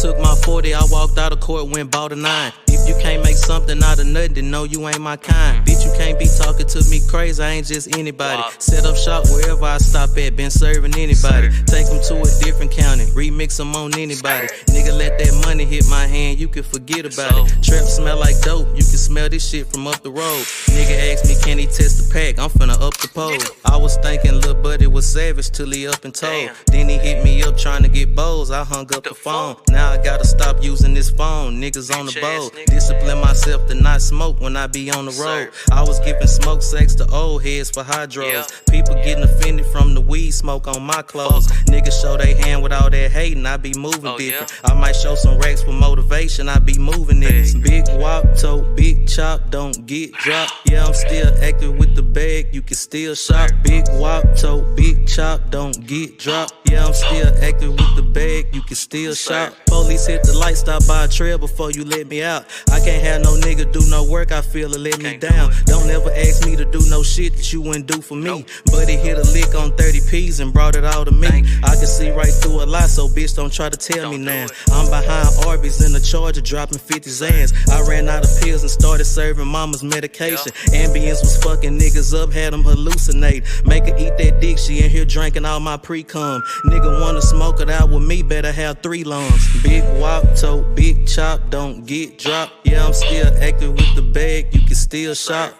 took my 40, I walked out of court, went bought a 9. If you can't make something out of nothing, then no, you ain't my kind. Bitch, you can't be talking to me crazy, I ain't just anybody. Set up shop wherever I stop at, been serving anybody. Take them to a different county, remix them on anybody. Nigga, let that money hit my hand, you can forget about it. Trap smell like dope, you can smell this shit from up the road. Nigga asked me, can he test the pack? I'm finna up the pole. I was thinking lil' buddy was savage till he up and told. Then he hit me up trying to get bowls, I hung up the phone. Now I gotta stop using this phone, niggas on the boat. Discipline myself to not smoke when I be on the road. I was giving smoke sex to old heads for hydros. People getting offended from the weed smoke on my clothes. Niggas show they hand with all that hating, I be moving different. I might show some racks for motivation, I be moving niggas. Big wop, tote, big chop, don't get dropped. Yeah, I'm still active with the bag, you can still shop. Big wop, tote, big chop, don't get dropped. Yeah, I'm still active with the bag, you can still shop. Police hit the light, stop by a trail before you let me out. I can't have no nigga do no work, I feel it let me down. Don't ever ask me to do no shit that you wouldn't do for me. But he hit a lick on 30 P's and brought it all to me. I can see right through a lot, so bitch don't try to tell me now. I'm behind Arby's in the Charger dropping 50 Zans. I ran out of pills and started serving mama's medication. Ambience was fucking niggas up, had them hallucinate. Make her eat that dick, she in here drinking all my pre-cum. Nigga wanna smoke it out with me, better have 3 lungs. Big wop, tote, big chop, don't get dropped. Yeah, I'm still active with the bag, you can still shop.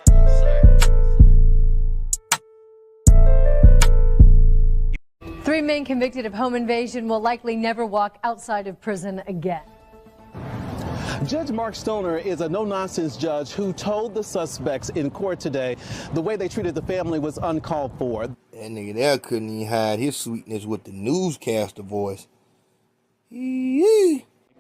Three men convicted of home invasion will likely never walk outside of prison again. Judge Mark Stoner is a no-nonsense judge who told the suspects in court today the way they treated the family was uncalled for. That nigga there couldn't even hide his sweetness with the newscaster voice.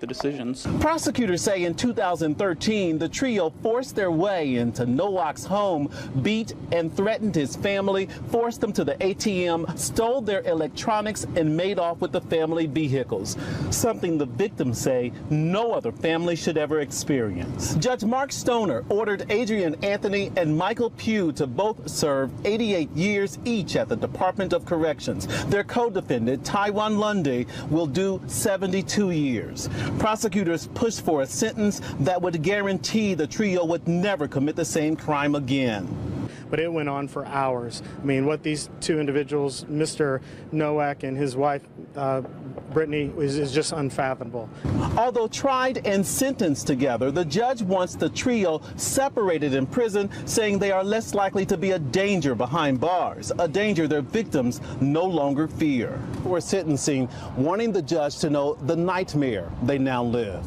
The decisions. Prosecutors say in 2013, the trio forced their way into Nowak's home, beat and threatened his family, forced them to the ATM, stole their electronics, and made off with the family vehicles, something the victims say no other family should ever experience. Judge Mark Stoner ordered Adrian Anthony and Michael Pugh to both serve 88 years each at the Department of Corrections. Their co-defendant, Taiwan Lundy, will do 72 years. Prosecutors pushed for a sentence that would guarantee the trio would never commit the same crime again. But it went on for hours. I mean, what these two individuals, Mr. Nowak and his wife, Brittany, is just unfathomable. Although tried and sentenced together, the judge wants the trio separated in prison, saying they are less likely to be a danger behind bars, a danger their victims no longer fear. For sentencing, wanting the judge to know the nightmare they now live.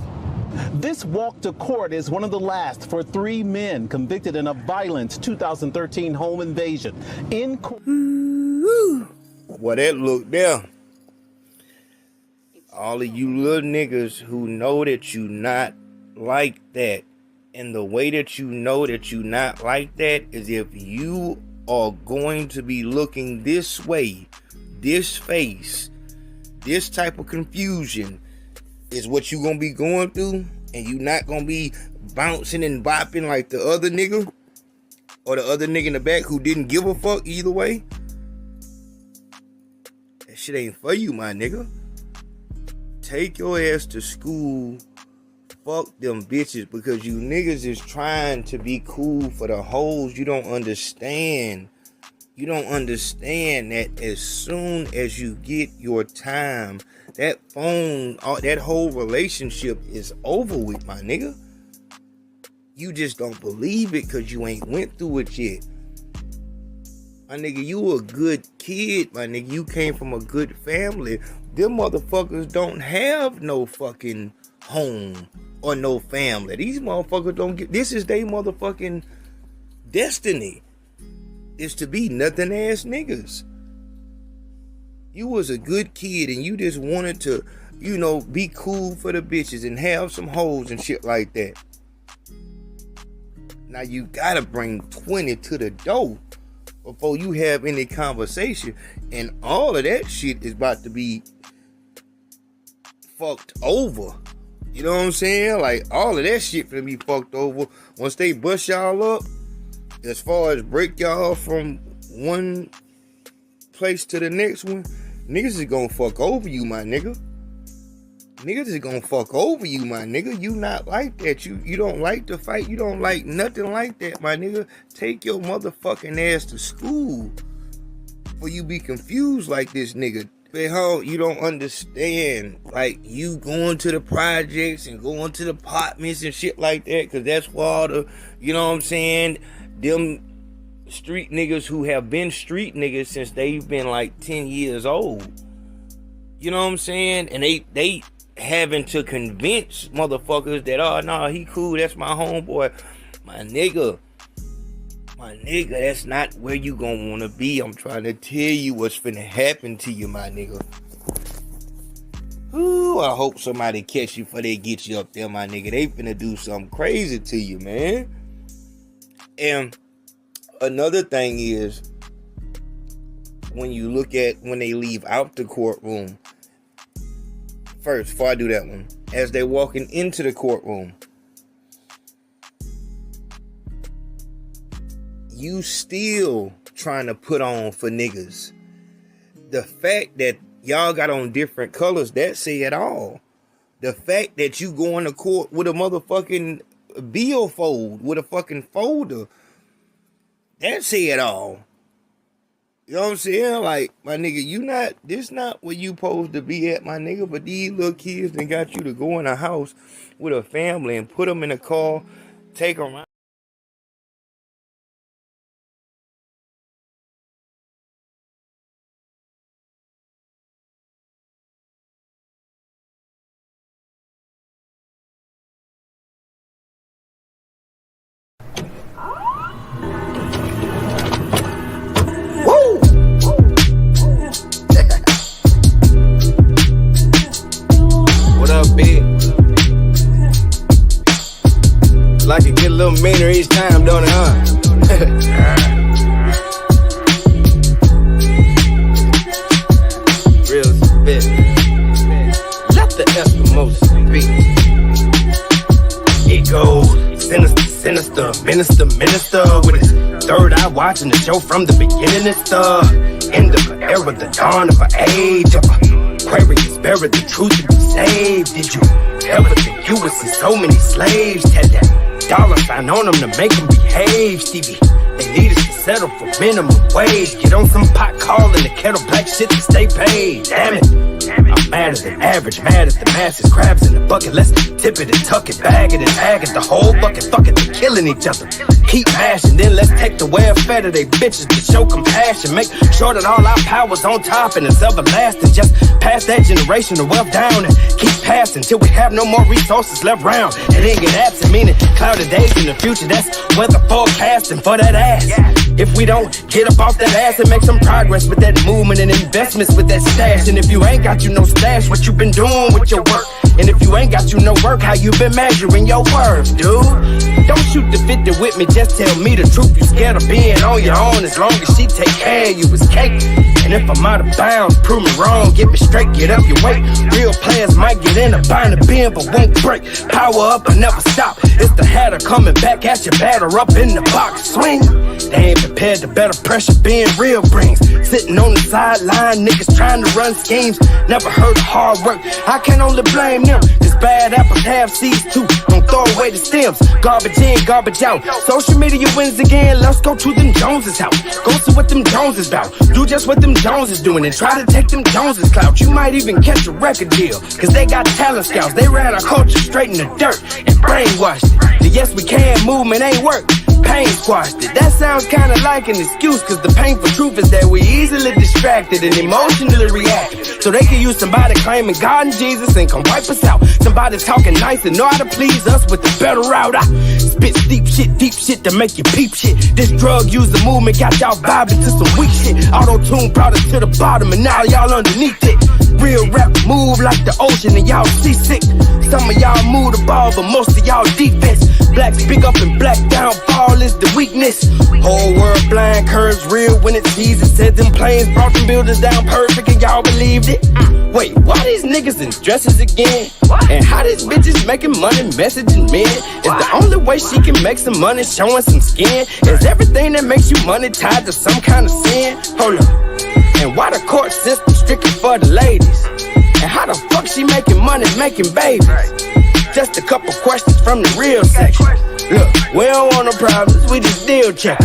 This walk to court is one of the last for 3 men convicted in a violent 2013 home invasion. In court. Well, that look there. All of you little niggas who know that you not like that, and the way that you know that you not like that is if you are going to be looking this way, this face, this type of confusion is what you gonna be going through, and you not gonna be bouncing and bopping like the other nigga or the other nigga in the back who didn't give a fuck either way. That shit ain't for you, my nigga. Take your ass to school. Fuck them bitches, because you niggas is trying to be cool for the hoes. You don't understand. You don't understand that as soon as you get your time, that phone, that whole relationship is over with, my nigga. You just don't believe it because you ain't went through it yet. My nigga, you a good kid, my nigga. You came from a good family. Them motherfuckers don't have no fucking home or no family. These motherfuckers don't get, this is their motherfucking destiny, is to be nothing ass niggas. You was a good kid and you just wanted to, you know, be cool for the bitches and have some hoes and shit like that. Now you gotta bring 20 to the door before you have any conversation, and all of that shit is about to be fucked over. You know what I'm saying? Like, all of that shit finna be fucked over once they bust y'all up. As far as break y'all from one place to the next one, niggas is gonna fuck over you, my nigga. niggas is gonna fuck over you, my nigga. You not like that. You don't like to fight. You don't like nothing like that, my nigga. Take your motherfucking ass to school before you be confused like this nigga. But how you don't understand, like, you going to the projects and going to the apartments and shit like that, because that's where all the, you know what I'm saying, them street niggas who have been street niggas since they've been like 10 years old. You know what I'm saying? And they having to convince motherfuckers that, oh, no, he cool, that's my homeboy. My nigga, that's not where you gonna wanna be. I'm trying to tell you what's finna happen to you, my nigga. Ooh, I hope somebody catch you before they get you up there, my nigga. They finna do something crazy to you, man. And another thing is, when you look at when they leave out the courtroom, first, before I do that one, as they're walking into the courtroom, you still trying to put on for niggas. The fact that y'all got on different colors, that say it all. The fact that you going to court with a motherfucking billfold, with a fucking folder, that say it all. You know what I'm saying? Like, my nigga, this not where you supposed to be at, my nigga, but these little kids done got you to go in a house with a family and put them in a car, take them out. Like it get a little meaner each time, don't it, huh? Real spit. Let the Eskimos speak. It goes sinister, minister with his third eye watching the show from the beginning. It's the end of an era, the dawn of an age. Aquarius buried the truth to be saved. Did you ever think you would see so many slaves? Had that dollar sign on them to make them behave, Stevie. They need us to settle for minimum wage. Get on some pot calling the kettle black shit to stay paid. Damn it, I'm madder than average, mad at the masses. Crabs in the bucket, let's tip it and tuck it, bag it and tag it. The whole bucket, fuck it, they killing each other. Keep mashing, then let's take the welfare of they bitches to show compassion. Make sure that all our power's on top and it's everlasting. Just pass that generation of wealth down and keep passing till we have no more resources left round. It ain't get absent, meaning clouded days in the future. That's weather forecasting for that ass. If we don't get up off that ass and make some progress with that movement and investments with that stash. And if you ain't got you no stash, what you been doing with your work? And if you ain't got you no work, how you been measuring your worth, dude? Don't shoot the 50 with me, just tell me the truth. You scared of being on your own, as long as she take care of you, it's cake. And if I'm out of bounds, prove me wrong, get me straight, get up your weight. Real players might get in a bind a bend, but won't break. Power up and never stop. It's the hatter coming back at your batter up in the box. Swing. They ain't prepared to better pressure being real brings. Sitting on the sideline, niggas trying to run schemes. Never heard of hard work, I can only blame them. Cause bad apples have seeds too, don't throw away the stems. Garbage in, garbage out. Social media wins again, let's go to them Joneses' house. Go see what them Joneses about. Do just what them Joneses doing and try to take them Joneses' clout. You might even catch a record deal, cause they got talent scouts. They ran our culture straight in the dirt and brainwashed it. The yes we can movement ain't work, pain squashed it. That sounds kinda like an excuse, cause the painful truth is that we easily distracted and emotionally reactive. So they can use somebody claiming God and Jesus and come wipe us out. Somebody talking nice and know how to please us with the better route. I spit deep shit to make you peep shit. This drug user movement got y'all vibing to some weak shit. Auto-tune brought us to the bottom and now y'all underneath it. Real rap move like the ocean and y'all seasick. Some of y'all move the ball, but most of y'all defense. Black speak up and black down fall is the weakness. Whole world blind, curves real when it's easy. Said them planes brought them buildings down perfect and y'all believed it. Wait, why these niggas in dresses again? And how these bitches making money messaging men? Is the only way she can make some money showing some skin? Is everything that makes you money tied to some kind of sin? Hold up. And why the court system strictly for the ladies? And how the fuck she making money, making babies? Just a couple questions from the real section. Look, we don't want no problems, we just deal check.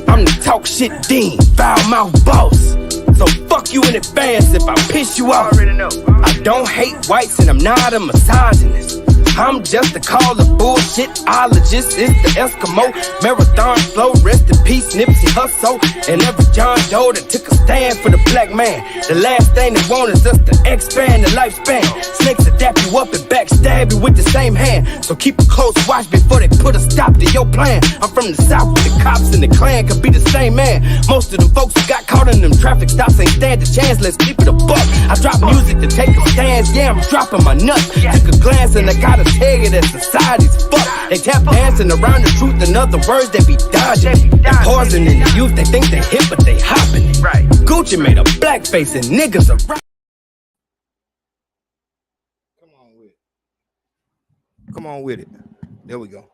I'm the talk shit dean, foul mouth boss. So fuck you in advance if I piss you off. I don't hate whites and I'm not a misogynist. I'm just a call of bullshitologist. It's the Eskimo marathon flow. Rest in peace, Nipsey Hussle. And every John Doe that took a stand for the black man. The last thing they want is us to expand the lifespan. Snakes will dap you up and backstab you with the same hand. So keep a close watch before they put a stop to your plan. I'm from the south, the cops and the clan could be the same man. Most of them folks who got caught in them traffic stops ain't stand a chance. Let's keep it a buck. I drop music to take a stand. Yeah, I'm dropping my nuts. Took a glance and I got a tell you that society's fucked. They tap dancing around the truth. In other words, they be dodging. They pausing in the youth. They think they hip, but they hopping it. Right. Gucci made a blackface and niggas are right. Come on with it. There we go.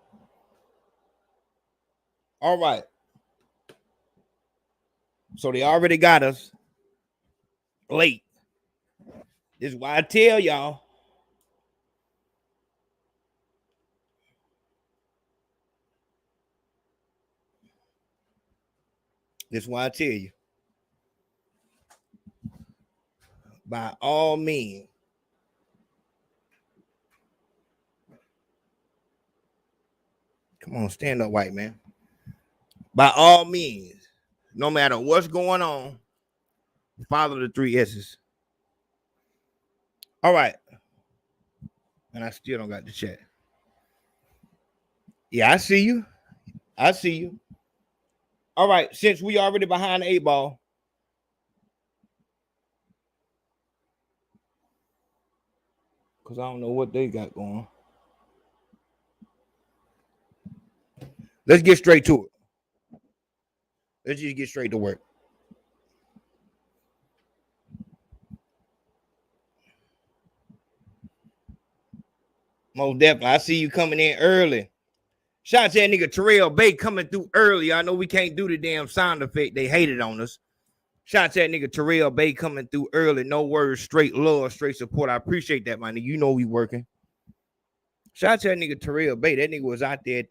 All right. So they already got us late. This is why I tell y'all. This is why I tell you. By all means. Come on, stand up, white man. By all means, no matter what's going on, follow the 3 S's. All right. And I still don't got the chat. Yeah, I see you. I see you. All right, since we already behind the 8 ball, because I don't know what they got going. Let's get straight to it. Let's just get straight to work. Most definitely. I see you coming in early. Shout out to that nigga Terrell Bay coming through early. I know we can't do the damn sound effect. They hated on us. Shout out to that nigga Terrell Bay coming through early. No words, straight love, straight support. I appreciate that, man. You know we working. Shout out to that nigga Terrell Bay. That nigga was out there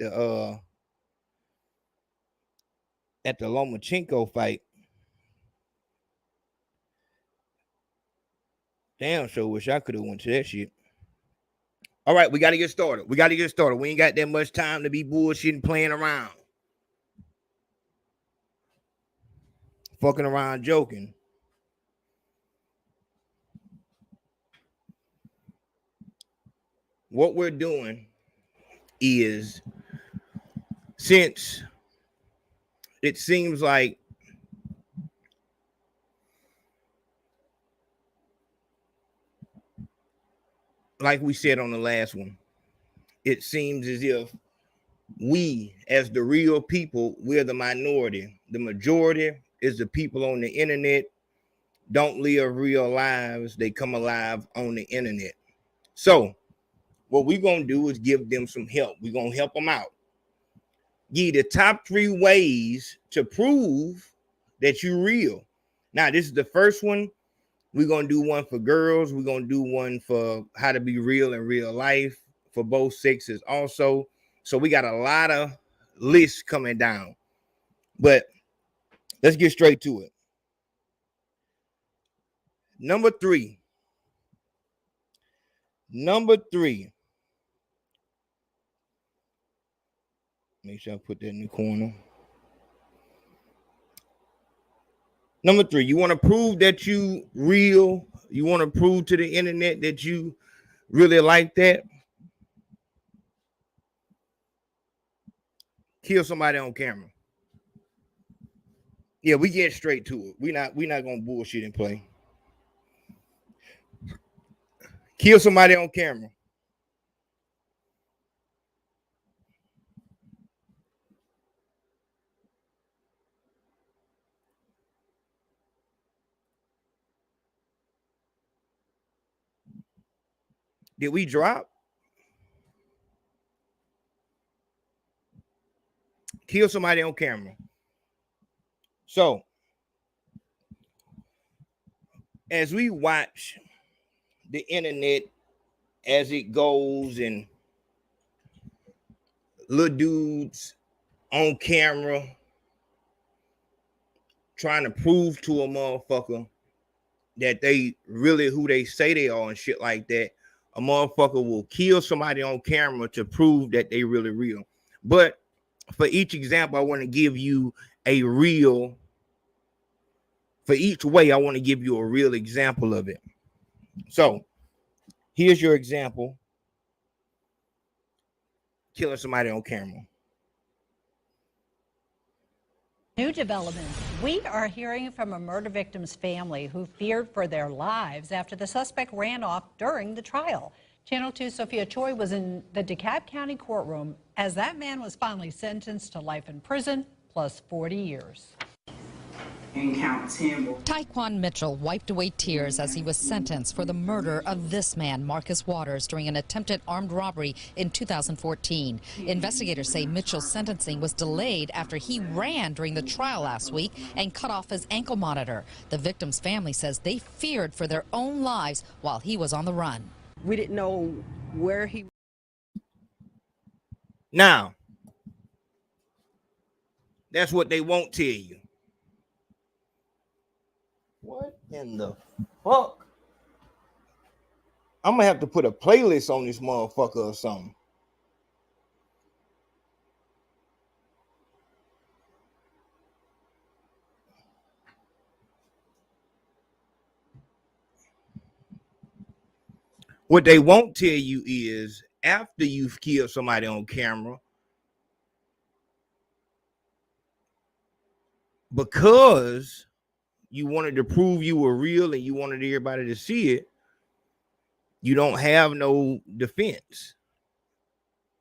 at the Lomachenko fight. Damn, sure wish I could have went to that shit. All right, we got to get started. We ain't got that much time to be bullshitting, playing around. Fucking around, joking. What we're doing is, since it seems like we said on the last one, it seems as if we, as the real people, we're the minority. The majority is the people on the internet, don't live real lives. They come alive on the internet. So what we're going to do is give them some help. We're going to help them out. Give you the top 3 ways to prove that you're real. Now, this is the first one. We're going to do one for girls. We're going to do one for how to be real in real life for both sexes also. So we got a lot of lists coming down. But let's get straight to it. Number 3. Make sure I put that in the corner. Number 3, you want to prove that you real. You want to prove to the internet that you really like that. Kill somebody on camera. Yeah, we get straight to it. We're not gonna bullshit and play. Kill somebody on camera. Did we drop? Kill somebody on camera. So, as we watch the internet as it goes, and little dudes on camera trying to prove to a motherfucker that they really who they say they are and shit like that. A motherfucker will kill somebody on camera to prove that they really real. But for each example, I want to give you a real, for each way, I want to give you a real example of it. So here's your example. Killing somebody on camera. New developments. We are hearing from a murder victim's family who feared for their lives after the suspect ran off during the trial. Channel 2's Sophia Choi was in the DeKalb County courtroom as that man was finally sentenced to life in prison plus 40 years. Taekwon Mitchell wiped away tears as he was sentenced for the murder of this man, Marcus Waters, during an attempted armed robbery in 2014. Investigators say Mitchell's sentencing was delayed after he ran during the trial last week and cut off his ankle monitor. The victim's family says they feared for their own lives while he was on the run. We didn't know where he... Now, that's what they won't tell you. What in the fuck? I'm gonna have to put a playlist on this motherfucker or something. What they won't tell you is after you've killed somebody on camera, because you wanted to prove you were real and you wanted everybody to see it, you don't have no defense.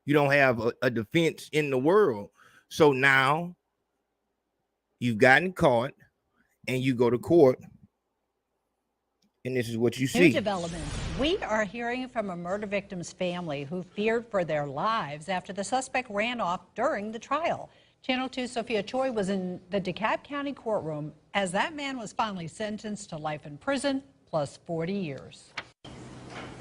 You don't have a defense in the world. So now you've gotten caught and you go to court, and this is what you see. New developments. We are hearing from a murder victim's family who feared for their lives after the suspect ran off during the trial. Channel 2's Sophia Choi was in the DeKalb County courtroom as that man was finally sentenced to life in prison plus 40 years.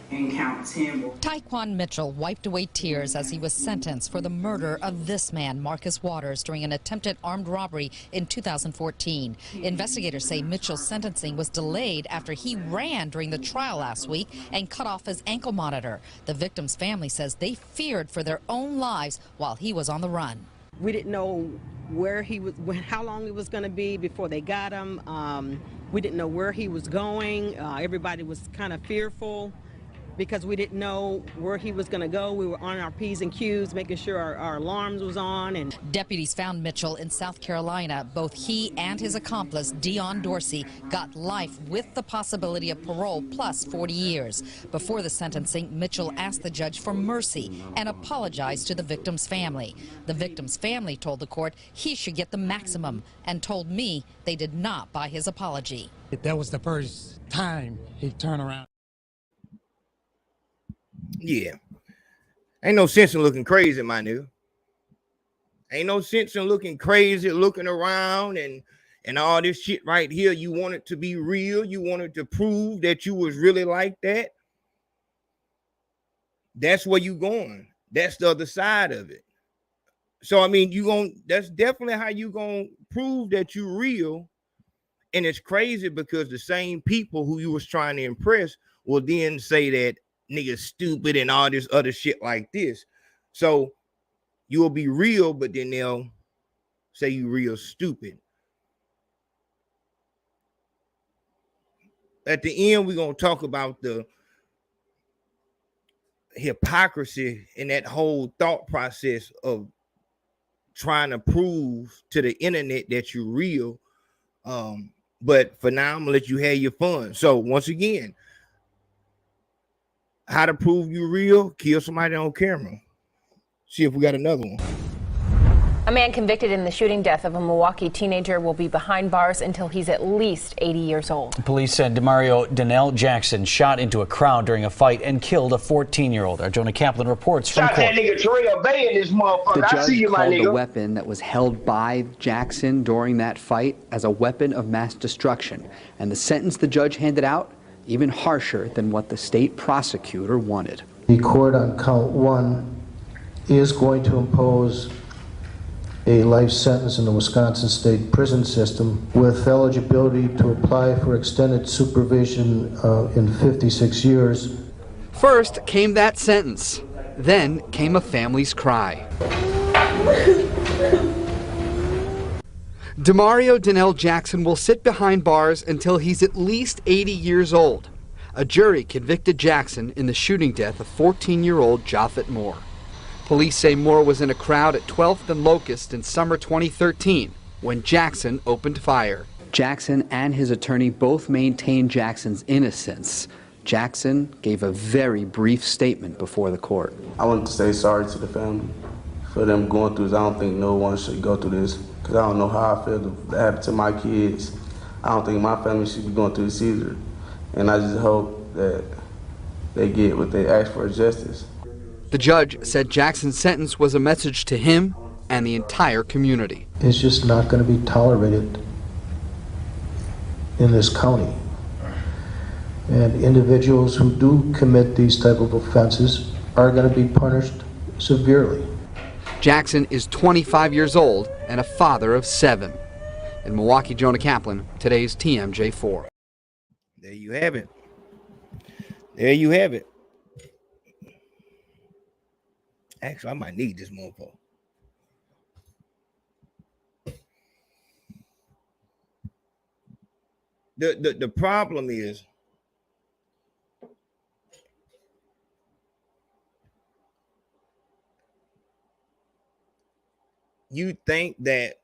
Taekwon Mitchell wiped away tears as he was sentenced for the murder of this man, Marcus Waters, during an attempted armed robbery in 2014. Investigators say Mitchell's sentencing was delayed after he ran during the trial last week and cut off his ankle monitor. The victim's family says they feared for their own lives while he was on the run. We didn't know where he was, how long it was going to be before they got him. We didn't know where he was going. Everybody was kind of fearful because we didn't know where he was going to go. We were on our P's and Q's, making sure our alarms was on. And deputies found Mitchell in South Carolina. Both he and his accomplice, Dion Dorsey, got life with the possibility of parole plus 40 years. Before the sentencing, Mitchell asked the judge for mercy and apologized to the victim's family. The victim's family told the court he should get the maximum and told me they did not buy his apology. That was the first time he turned around. Yeah. Ain't no sense in looking crazy, my nigga. Ain't no sense in looking crazy, looking around and all this shit right here. You want it to be real. You wanted to prove that you was really like that. That's where you going. That's the other side of it. So, I mean, that's definitely how you gonna prove that you real. And it's crazy because the same people who you was trying to impress will then say that nigga stupid and all this other shit like this. So you'll be real, but then they'll say you real stupid. At the end, we're going to talk about the hypocrisy in that whole thought process of trying to prove to the internet that you're real. But for now, I'm going to let you have your fun. So once again, how to prove you real? Kill somebody on camera. See if we got another one. A man convicted in the shooting death of a Milwaukee teenager will be behind bars until he's at least 80 years old. Police said Demario Donnell Jackson shot into a crowd during a fight and killed a 14-year-old. Our Jonah Kaplan reports from court. That nigga Terrell Bay in this motherfucker. The I see you, judge my called nigga. the weapon that was held by Jackson during that fight as a weapon of mass destruction. And the sentence the judge handed out even harsher than what the state prosecutor wanted. The court on count 1 is going to impose a life sentence in the Wisconsin state prison system with eligibility to apply for extended supervision in 56 years. First came that sentence. Then came a family's cry. Demario Donnell Jackson will sit behind bars until he's at least 80 years old. A jury convicted Jackson in the shooting death of 14-year-old Japhet Moore. Police say Moore was in a crowd at 12th and Locust in summer 2013 when Jackson opened fire. Jackson and his attorney both maintained Jackson's innocence. Jackson gave a very brief statement before the court. I want to say sorry to the family for them going through this. I don't think no one should go through this because I don't know how I feel to happen to my kids. I don't think my family should be going through this either. And I just hope that they get what they ask for, justice. The judge said Jackson's sentence was a message to him and the entire community. It's just not going to be tolerated in this county. And individuals who do commit these type of offenses are going to be punished severely. Jackson is 25 years old and a father of 7. In Milwaukee, Jonah Kaplan, today's TMJ4. There you have it. There you have it. Actually, I might need this motherfucker. The problem is you think that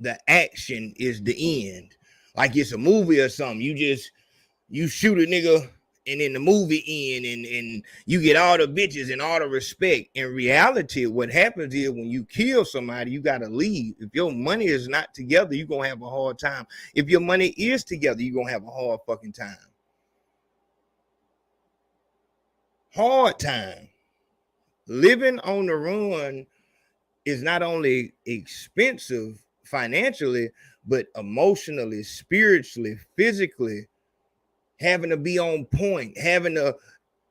the action is the end, like it's a movie or something. You shoot a nigga and then the movie end and you get all the bitches and all the respect. In reality, what happens is when you kill somebody, you got to leave. If your money is not together, you're going to have a hard time. If your money is together, you're going to have a hard fucking time. Hard time. Living on the run is not only expensive financially, but emotionally, spiritually, physically. Having to be on point,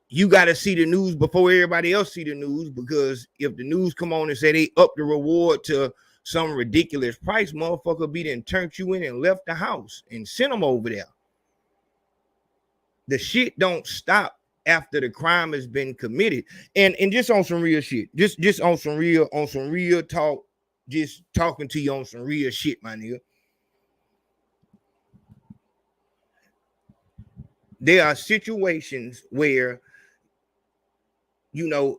you got to see the news before everybody else see the news, because if the news come on and say they up the reward to some ridiculous price, motherfucker be then turned you in and left the house and sent them over there. The shit don't stop after the crime has been committed. And just on some real shit, just on some real talk, just talking to you on some real shit, my nigga. There are situations where, you know,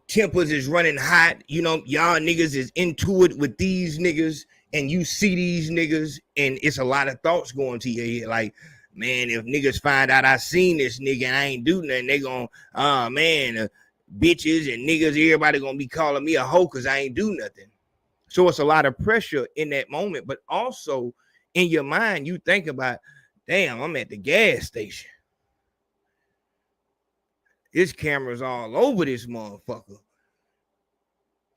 tempers is running hot. You know, y'all niggas is into it with these niggas, and you see these niggas, and it's a lot of thoughts going to your head. Like, man, if niggas find out I seen this nigga and I ain't do nothing, they gonna, bitches and niggas, everybody gonna be calling me a hoe because I ain't do nothing. So it's a lot of pressure in that moment, but also in your mind, you think about, damn, I'm at the gas station. This camera's all over this motherfucker.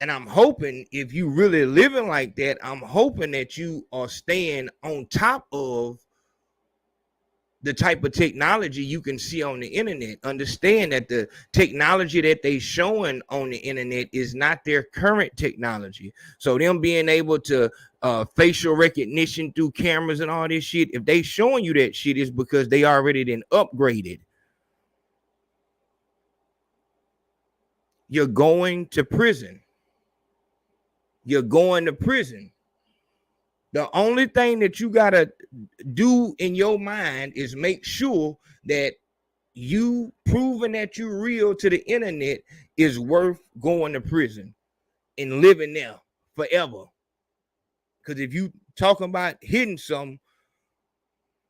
And I'm hoping, if you really living like that, I'm hoping that you are staying on top of the type of technology you can see on the internet. Understand that the technology that they showing on the internet is not their current technology. So them being able to facial recognition through cameras and all this shit, if they showing you that shit, is because they already then upgraded. You're going to prison. You're going to prison. The only thing that you got to do in your mind is make sure that you proving that you're real to the internet is worth going to prison and living there forever. Because if you talking about hitting something,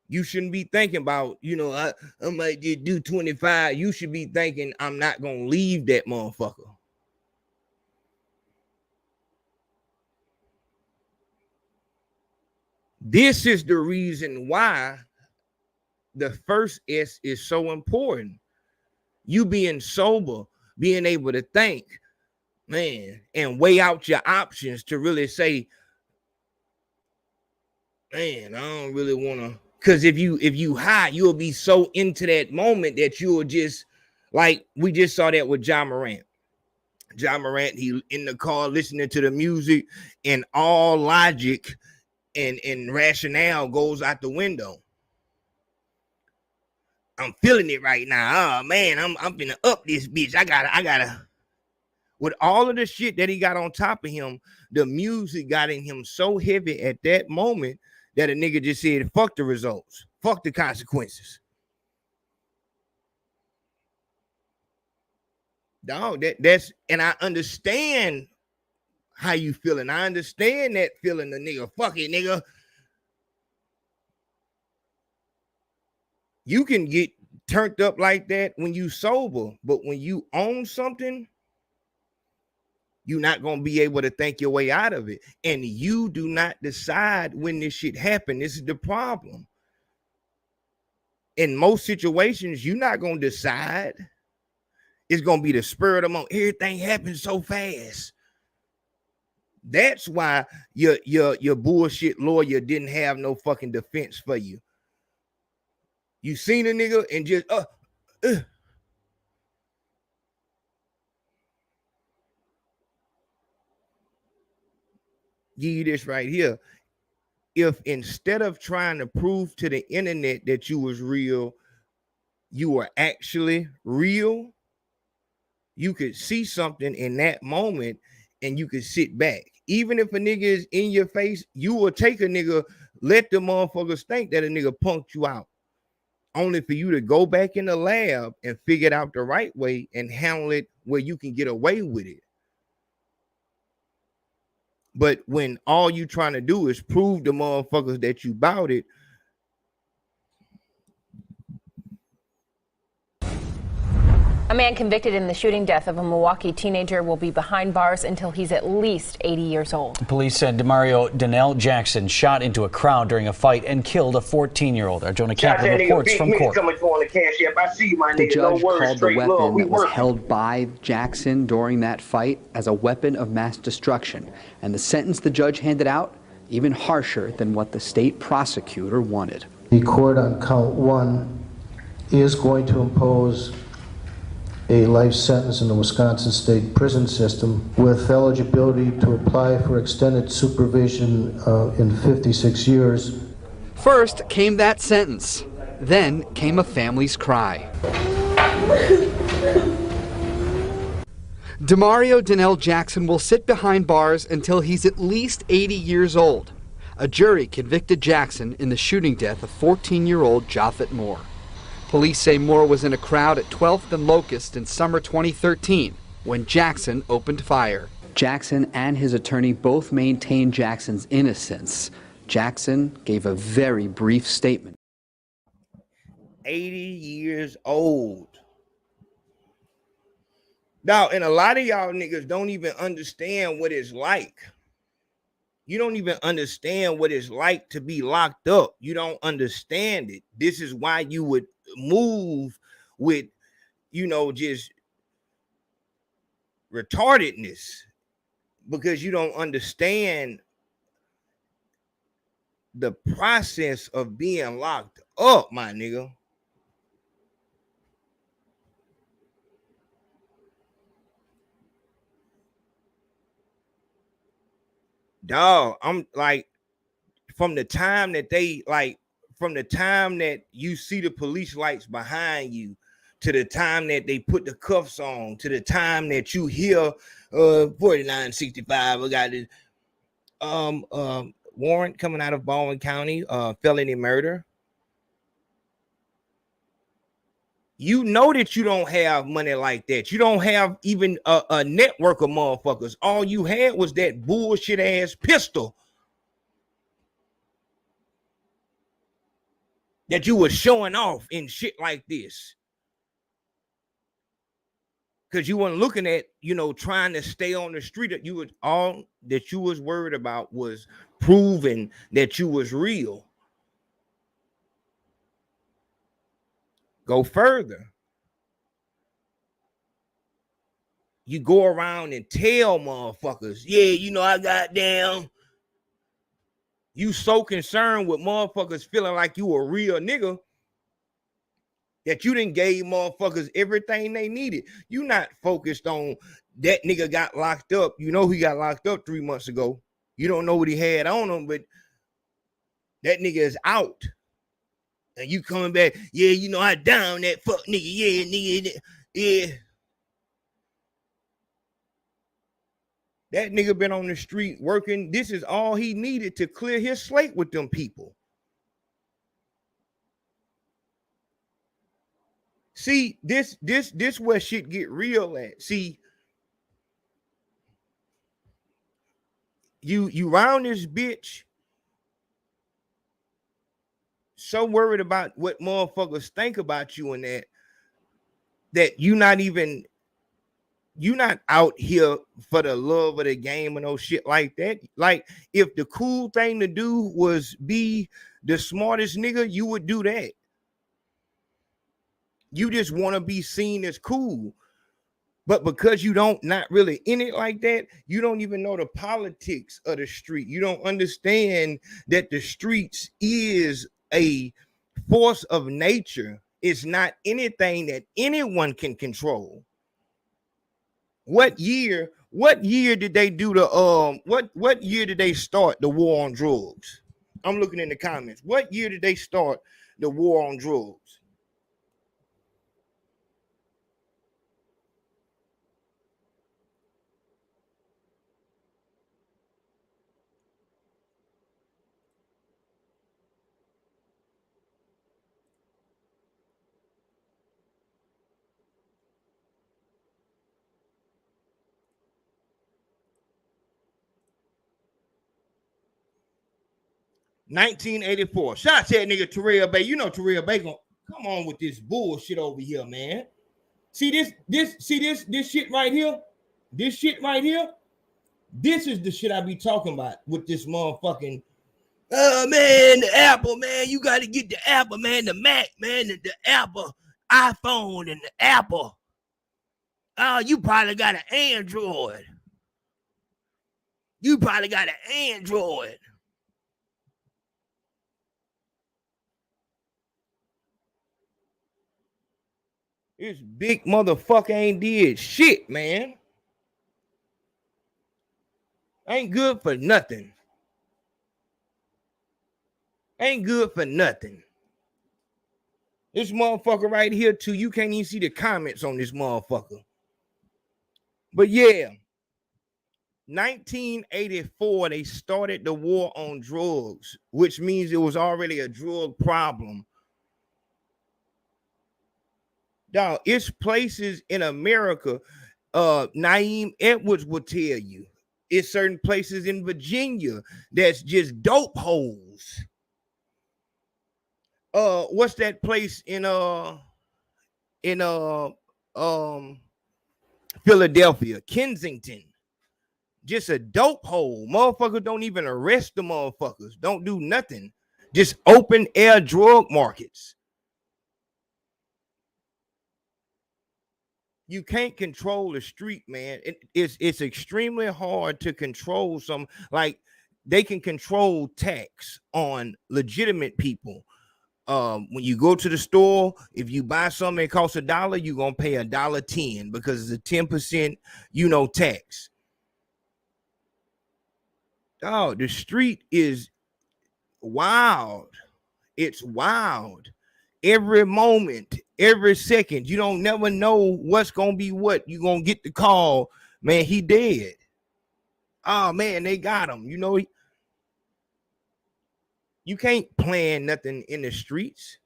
you shouldn't be thinking about, you know, I might just do 25. You should be thinking, I'm not going to leave that motherfucker. This is the reason why the first S is so important. You being sober, being able to think, man, and weigh out your options to really say, man, I don't really wanna, cause if you high, you'll be so into that moment that you'll just, like we just saw that with John Morant. John Morant, he in the car listening to the music, and all logic and rationale goes out the window. I'm feeling it right now. Oh man, I'm finna up this bitch. I gotta. With all of the shit that he got on top of him, the music got in him so heavy at that moment that a nigga just said, fuck the results, fuck the consequences. Dog, that's, and I understand how you feeling. I understand that feeling, the nigga. Fuck it, nigga. You can get turned up like that when you sober, but when you own something, you're not going to be able to think your way out of it. And you do not decide when this shit happened. This is the problem. In most situations, you're not going to decide. It's going to be the spur of the moment. Everything happens so fast. That's why your bullshit lawyer didn't have no fucking defense for you. You seen a nigga and just give you this right here. If instead of trying to prove to the internet that you was real, you were actually real, you could see something in that moment and you could sit back. Even if a nigga is in your face, you will take a nigga, let the motherfuckers think that a nigga punked you out. Only for you to go back in the lab and figure it out the right way and handle it where you can get away with it. But when all you trying to do is prove the motherfuckers that you bout it. A man convicted in the shooting death of a Milwaukee teenager will be behind bars until he's at least 80 years old. Police said Donnell Jackson shot into a crowd during a fight and killed a 14-year-old. Our Jonah Kaplan reports from court. The judge called the weapon that was held by Jackson during that fight as a weapon of mass destruction. And the sentence the judge handed out, even harsher than what the state prosecutor wanted. The court on count 1 is going to impose a life sentence in the Wisconsin state prison system with eligibility to apply for extended supervision in 56 years. First came that sentence. Then came a family's cry. Demario Donnell Jackson will sit behind bars until he's at least 80 years old. A jury convicted Jackson in the shooting death of 14-year-old Japhet Moore. Police say Moore was in a crowd at 12th and Locust in summer 2013 when Jackson opened fire. Jackson and his attorney both maintained Jackson's innocence. Jackson gave a very brief statement. 80 years old. Now, and a lot of y'all niggas don't even understand what it's like. You don't even understand what it's like to be locked up. You don't understand it. This is why you would move with, just retardedness, because you don't understand the process of being locked up, my nigga. Dog, I'm like, from the time that you see the police lights behind you, to the time that they put the cuffs on, to the time that you hear 4965, I got this warrant coming out of Baldwin County, felony murder. You know that you don't have money like that. You don't have even a network of motherfuckers. All you had was that bullshit ass pistol that you were showing off in shit like this. Because you weren't looking at, trying to stay on the street. All that you was worried about was proving that you was real. Go further. You go around and tell motherfuckers, yeah, I got down. You so concerned with motherfuckers feeling like you a real nigga that you done gave motherfuckers everything they needed. You not focused on that nigga got locked up. You know he got locked up 3 months ago. You don't know what he had on him, but that nigga is out. And you coming back, yeah, you know, I down that fuck nigga, yeah, nigga, yeah. That nigga been on the street working. This is all he needed to clear his slate with them people. See, this where shit get real at. See, you round this bitch so worried about what motherfuckers think about you and that you not out here for the love of the game and no shit like that. Like, if the cool thing to do was be the smartest nigga, you would do that. You just want to be seen as cool. But because you don't not really in it like that, you don't even know the politics of the street. You don't understand that the streets is a force of nature. It's not anything that anyone can control. What year did they do the what year did they start the war on drugs? I'm looking in the comments. What year did they start the war on drugs? $1984. Shout out to that nigga Terrell Bay. You know Terrell Bay gonna come on with this bullshit over here, man. See this shit right here? This shit right here? This is the shit I be talking about with this motherfucking man, the Apple, man. You gotta get the Apple, man, the Mac, man, the Apple iPhone and the Apple. Oh, you probably got an Android. You probably got an Android. This big motherfucker ain't did shit, man. Ain't good for nothing. Ain't good for nothing. This motherfucker right here, too. You can't even see the comments on this motherfucker. But yeah, 1984, they started the war on drugs, which means it was already a drug problem. Dog, it's places in America, Naeem Edwards will tell you, it's certain places in Virginia that's just dope holes. What's that place in Philadelphia, Kensington? Just a dope hole. Motherfuckers don't even arrest the motherfuckers. Don't do nothing. Just open air drug markets. You can't control the street, man. It's extremely hard to control some. Like, they can control tax on legitimate people. When you go to the store, if you buy something that costs $1, you're gonna pay $1.10 because it's a 10%, tax. Oh, the street is wild. It's wild. Every moment, every second, you don't never know what's gonna be what. You're gonna get the call, man, he dead. Oh man, they got him. You can't plan nothing in the streets.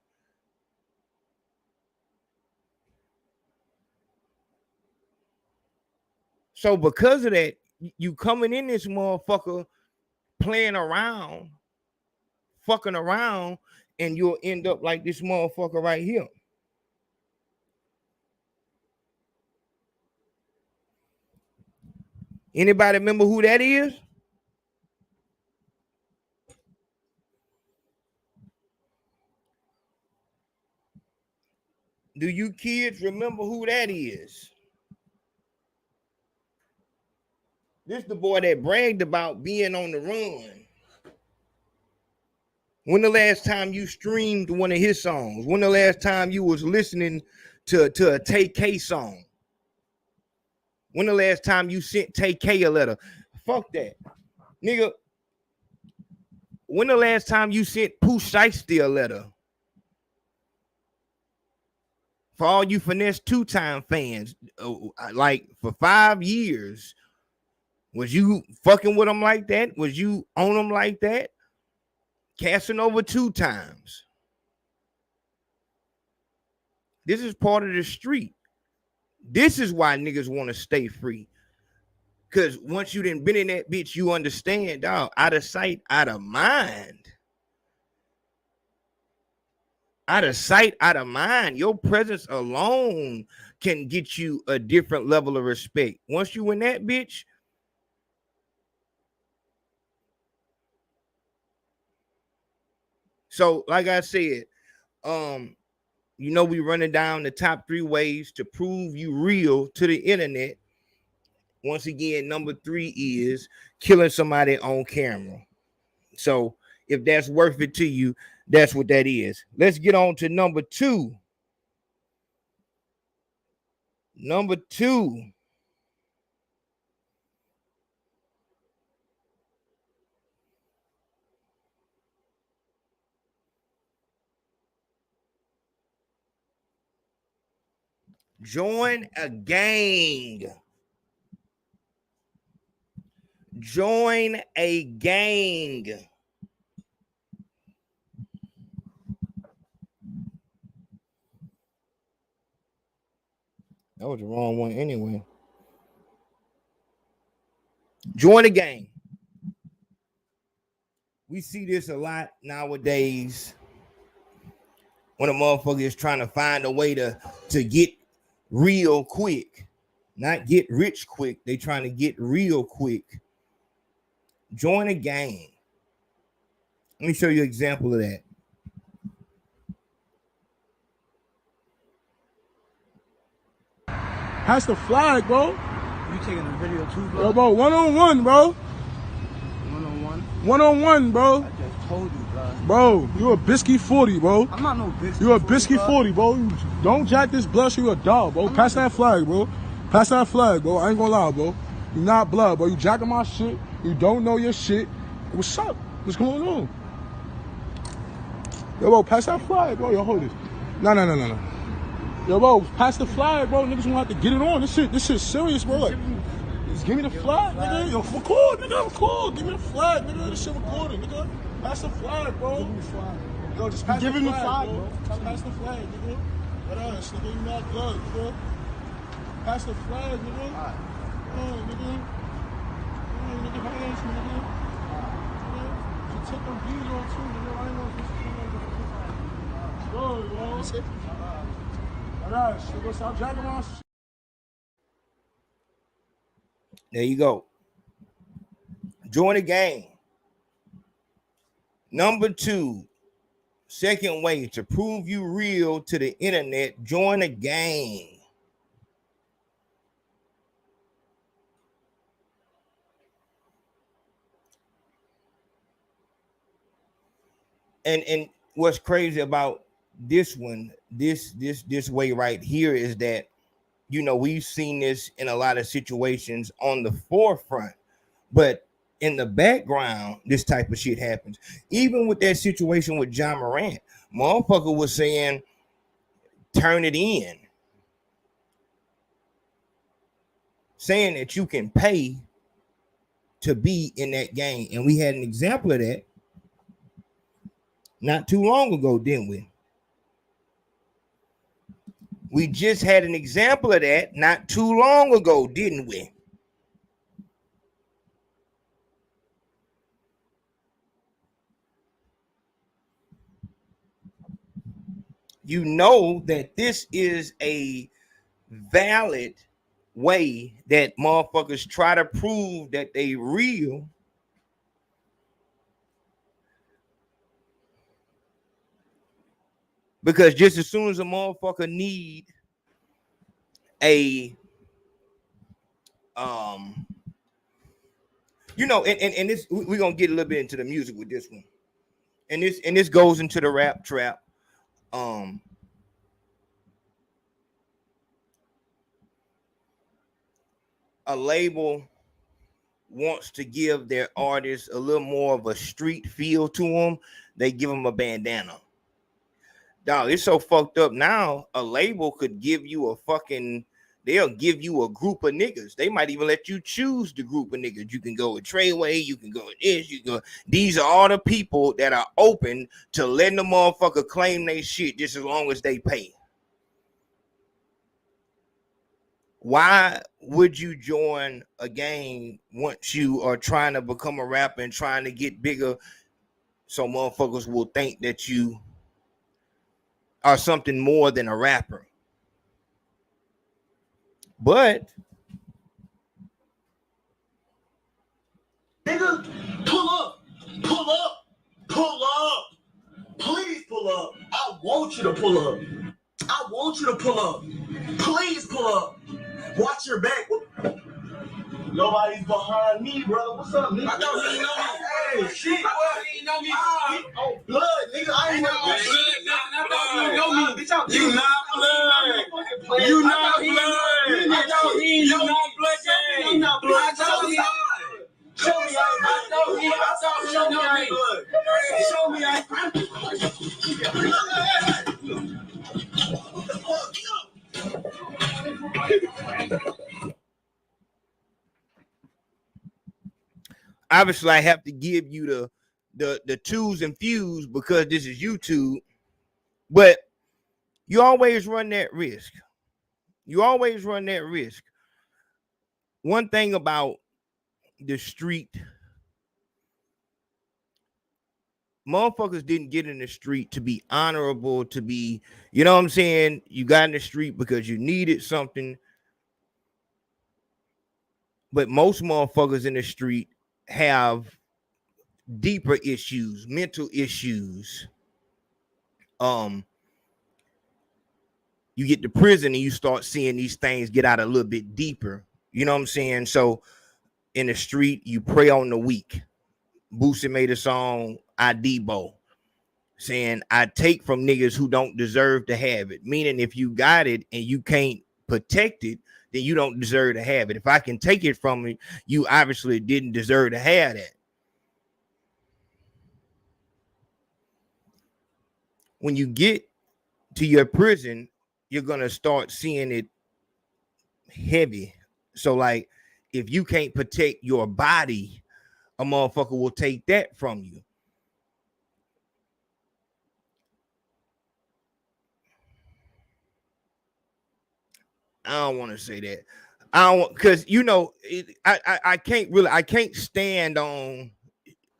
So because of that, you coming in this motherfucker playing around, fucking around, and you'll end up like this motherfucker right here. Anybody remember who that is? Do you kids remember who that is? This the boy that bragged about being on the run. When the last time you streamed one of his songs? When the last time you was listening to a Tay-K song? When the last time you sent Tay-K a letter? Fuck that. Nigga, when the last time you sent Pooh Shiesty a letter? For all you Finesse two-time fans, like for 5 years, was you fucking with them like that? Was you on them like that? Casanova 2 times. This is part of the street. This is why niggas want to stay free. Because once you done been in that bitch, you understand, dog, out of sight, out of mind. Out of sight, out of mind. Your presence alone can get you a different level of respect. Once you in that bitch, so like I said, you know, we running down the top 3 ways to prove you real to the internet. Once again, number 3 is killing somebody on camera. So if that's worth it to you, that's what that is. Let's get on to number 2. Number 2. Join a gang. Join a gang. That was the wrong one anyway. Join a gang. We see this a lot nowadays when a motherfucker is trying to find a way to get real quick. Not get rich quick. They trying to get real quick. Join a gang. Let me show you an example of that. Pass the flag, bro. You taking a video too, bro? Yo, bro, one-on-one, bro. One-on-one? One-on-one, bro. I just told you, bro. Bro, you a Biscuit 40, bro. I'm not no Biscuit 40, You a Biscuit 40, bro. You don't jack this blood, you a dog, bro. Pass that flag, bro. Pass that flag, bro. I ain't gonna lie, bro. You not blood, bro. You jacking my shit. You don't know your shit. What's up? What's going on? Yo, bro, pass that flag, bro. Yo, hold this. No. Yo, bro, pass the flag, bro. Niggas gonna have to get it on. This shit serious, bro. Like, just give me the flag, nigga. Yo, record, nigga. Record. Give me the flag, nigga. This shit recorded, nigga. Pass the flag, bro. Give me the flag. Yo, just pass the flag, bro. Pass the flag, nigga. What else, nigga? You not blood, nigga. Pass the flag, nigga. Oh, nigga. Oh, nigga, how else, nigga? You take them beans on too, nigga. I ain't know this shit. Good, bro. That's it. Alright, nigga, stop jacking my shit. There you go. Join the gang. Number 2, second way to prove you real to the internet, join a gang. And what's crazy about this one, this way right here is that, you know, we've seen this in a lot of situations on the forefront, but in the background, this type of shit happens. Even with that situation with John Morant, motherfucker was saying, turn it in. Saying that you can pay to be in that game. And we had an example of that not too long ago, didn't we? We just had an example of that not too long ago, didn't we? You know that this is a valid way that motherfuckers try to prove that they real. Because just as soon as a motherfucker need a you know, and this we're gonna get a little bit into the music with this one. and this goes into the rap trap. A label wants to give their artists a little more of a street feel to them. They give them a bandana. Dog, it's so fucked up now. A label could give you they'll give you a group of niggas. They might even let you choose the group of niggas. You can go with Treyway, you can go with this, you can go. These are all the people that are open to letting the motherfucker claim they shit just as long as they pay. Why would you join a gang once you are trying to become a rapper and trying to get bigger so motherfuckers will think that you are something more than a rapper? But nigga, pull up, pull up, pull up. Please pull up. I want you to pull up. I want you to pull up. Please pull up. Watch your back. Nobody's behind me, brother. What's up, nigga? I thought he know me. Hey, shit. I thought he know me. Oh, blood, nigga. I ain't know blood. I thought you know me. Bitch, you not blood. You not blood. I thought he know not blood. You not blood. I thought he show me I know he. I thought show me I blood. Show me I. obviously I have to give you the twos and fews because this is YouTube, but you always run that risk. You always run that risk. One thing about the street, motherfuckers didn't get in the street to be honorable, to be, you know what I'm saying? You got in the street because you needed something. But most motherfuckers in the street have deeper issues, mental issues. You get to prison and you start seeing these things get out a little bit deeper. You know what I'm saying? So in the street, you prey on the weak. Boosie made a song, I Debo, saying I take from niggas who don't deserve to have it. Meaning if you got it and you can't protect it, then you don't deserve to have it. If I can take it from you, you obviously didn't deserve to have that. When you get to your prison, you're going to start seeing it heavy. So like, if you can't protect your body, a motherfucker will take that from you. I don't want to say that. I don't, because you know, I can't stand on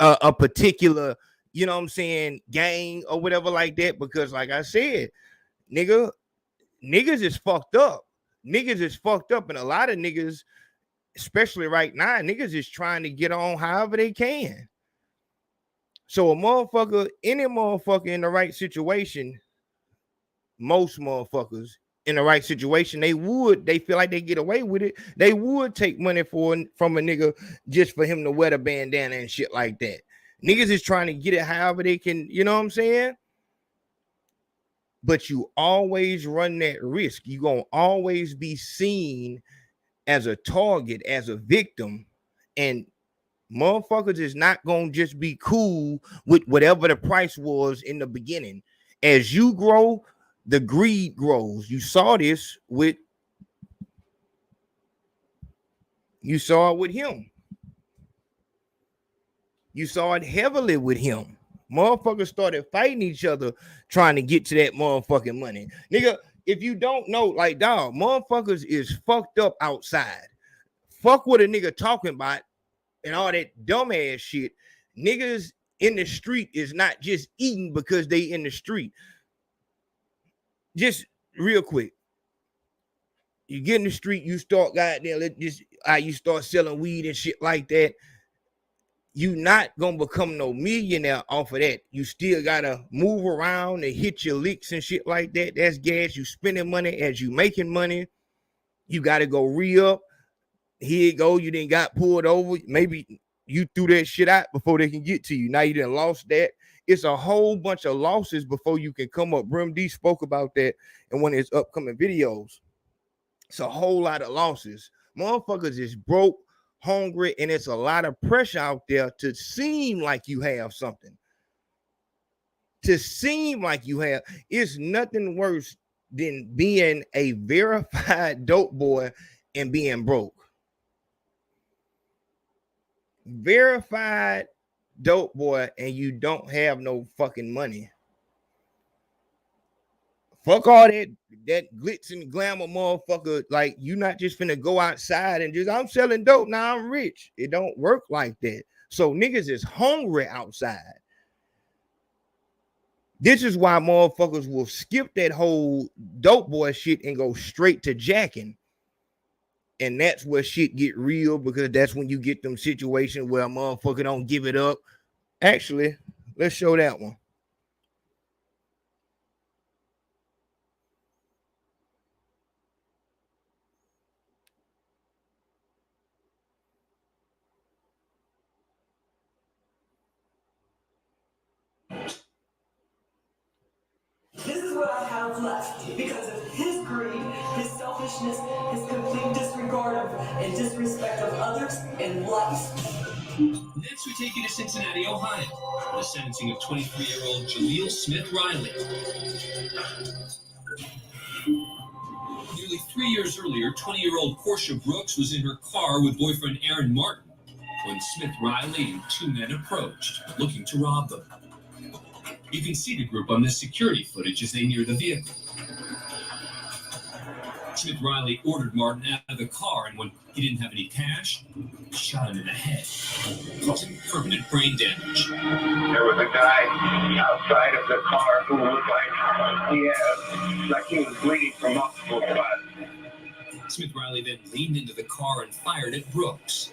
a particular, you know what I'm saying, gang or whatever like that, because like I said, niggas is fucked up. Niggas is fucked up, and a lot of niggas, especially right now, niggas is trying to get on however they can. So any motherfucker in the right situation, most motherfuckers in the right situation, they feel like they get away with it. They would take money from a nigga just for him to wear the bandana and shit like that. Niggas is trying to get it however they can, you know what I'm saying? But you always run that risk. You're going to always be seen as a target, as a victim, and motherfuckers is not going to just be cool with whatever the price was in the beginning. As you grow, the greed grows. You saw this with, you saw it with him. You saw it heavily with him. Motherfuckers started fighting each other trying to get to that motherfucking money. Nigga, if you don't know, like, dog, motherfuckers is fucked up outside. Fuck what a nigga talking about and all that dumbass shit. Niggas in the street is not just eating because they in the street. Just real quick. You get in the street, you start you start selling weed and shit like that. You not gonna become no millionaire off of that. You still gotta move around and hit your licks and shit like that. That's gas. You spending money as you making money. You gotta go re-up. Here you go. You didn't got pulled over. Maybe you threw that shit out before they can get to you. Now you done lost that. It's a whole bunch of losses before you can come up. Brim D spoke about that in one of his upcoming videos. It's a whole lot of losses. Motherfuckers is broke, hungry, and it's a lot of pressure out there to seem like you have something. To seem like you have. It's nothing worse than being a verified dope boy and being broke. Verified dope boy and you don't have no fucking money. Fuck all that glitz and glamour, motherfucker. Like, you not just finna go outside and just, I'm selling dope, now I'm rich. It don't work like that. So niggas is hungry outside. This is why motherfuckers will skip that whole dope boy shit and go straight to jacking. And that's where shit get real, because that's when you get them situations where a motherfucker don't give it up. Actually, let's show that one. This is what I have left because of his greed, his selfishness, his complete disregard of and disrespect of others and life. Next, we take you to Cincinnati, Ohio, for the sentencing of 23-year-old Jaleel Smith Riley. Nearly 3 years earlier, 20-year-old Portia Brooks was in her car with boyfriend Aaron Martin when Smith Riley and two men approached, looking to rob them. You can see the group on this security footage as they near the vehicle. Smith Riley ordered Martin out of the car, and when he didn't have any cash, shot him in the head, causing permanent brain damage. There was a guy outside of the car who looked like he was bleeding from multiple spots. Smith Riley then leaned into the car and fired at Brooks.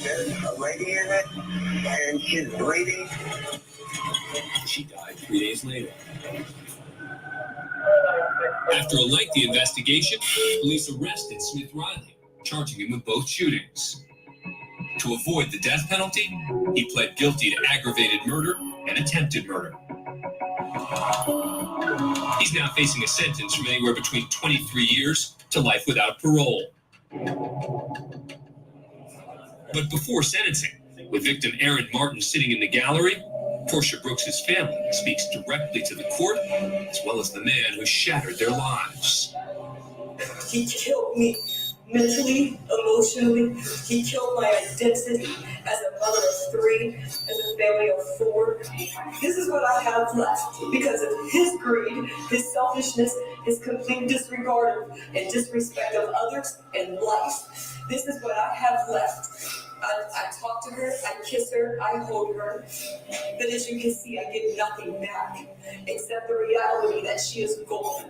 There's a lady in it, and she's bleeding. She died 3 days later. After a lengthy investigation, police arrested Smith Riley, charging him with both shootings. To avoid the death penalty, he pled guilty to aggravated murder and attempted murder. He's now facing a sentence from anywhere between 23 years to life without parole. But before sentencing, with victim Aaron Martin sitting in the gallery, Portia Brooks' family speaks directly to the court, as well as the man who shattered their lives. He killed me mentally, emotionally. He killed my identity as a mother of three, as a family of four. This is what I have left because of his greed, his selfishness, his complete disregard of and disrespect of others and life. This is what I have left. I talk to her, I kiss her, I hold her. But as you can see, I get nothing back except the reality that she is gone.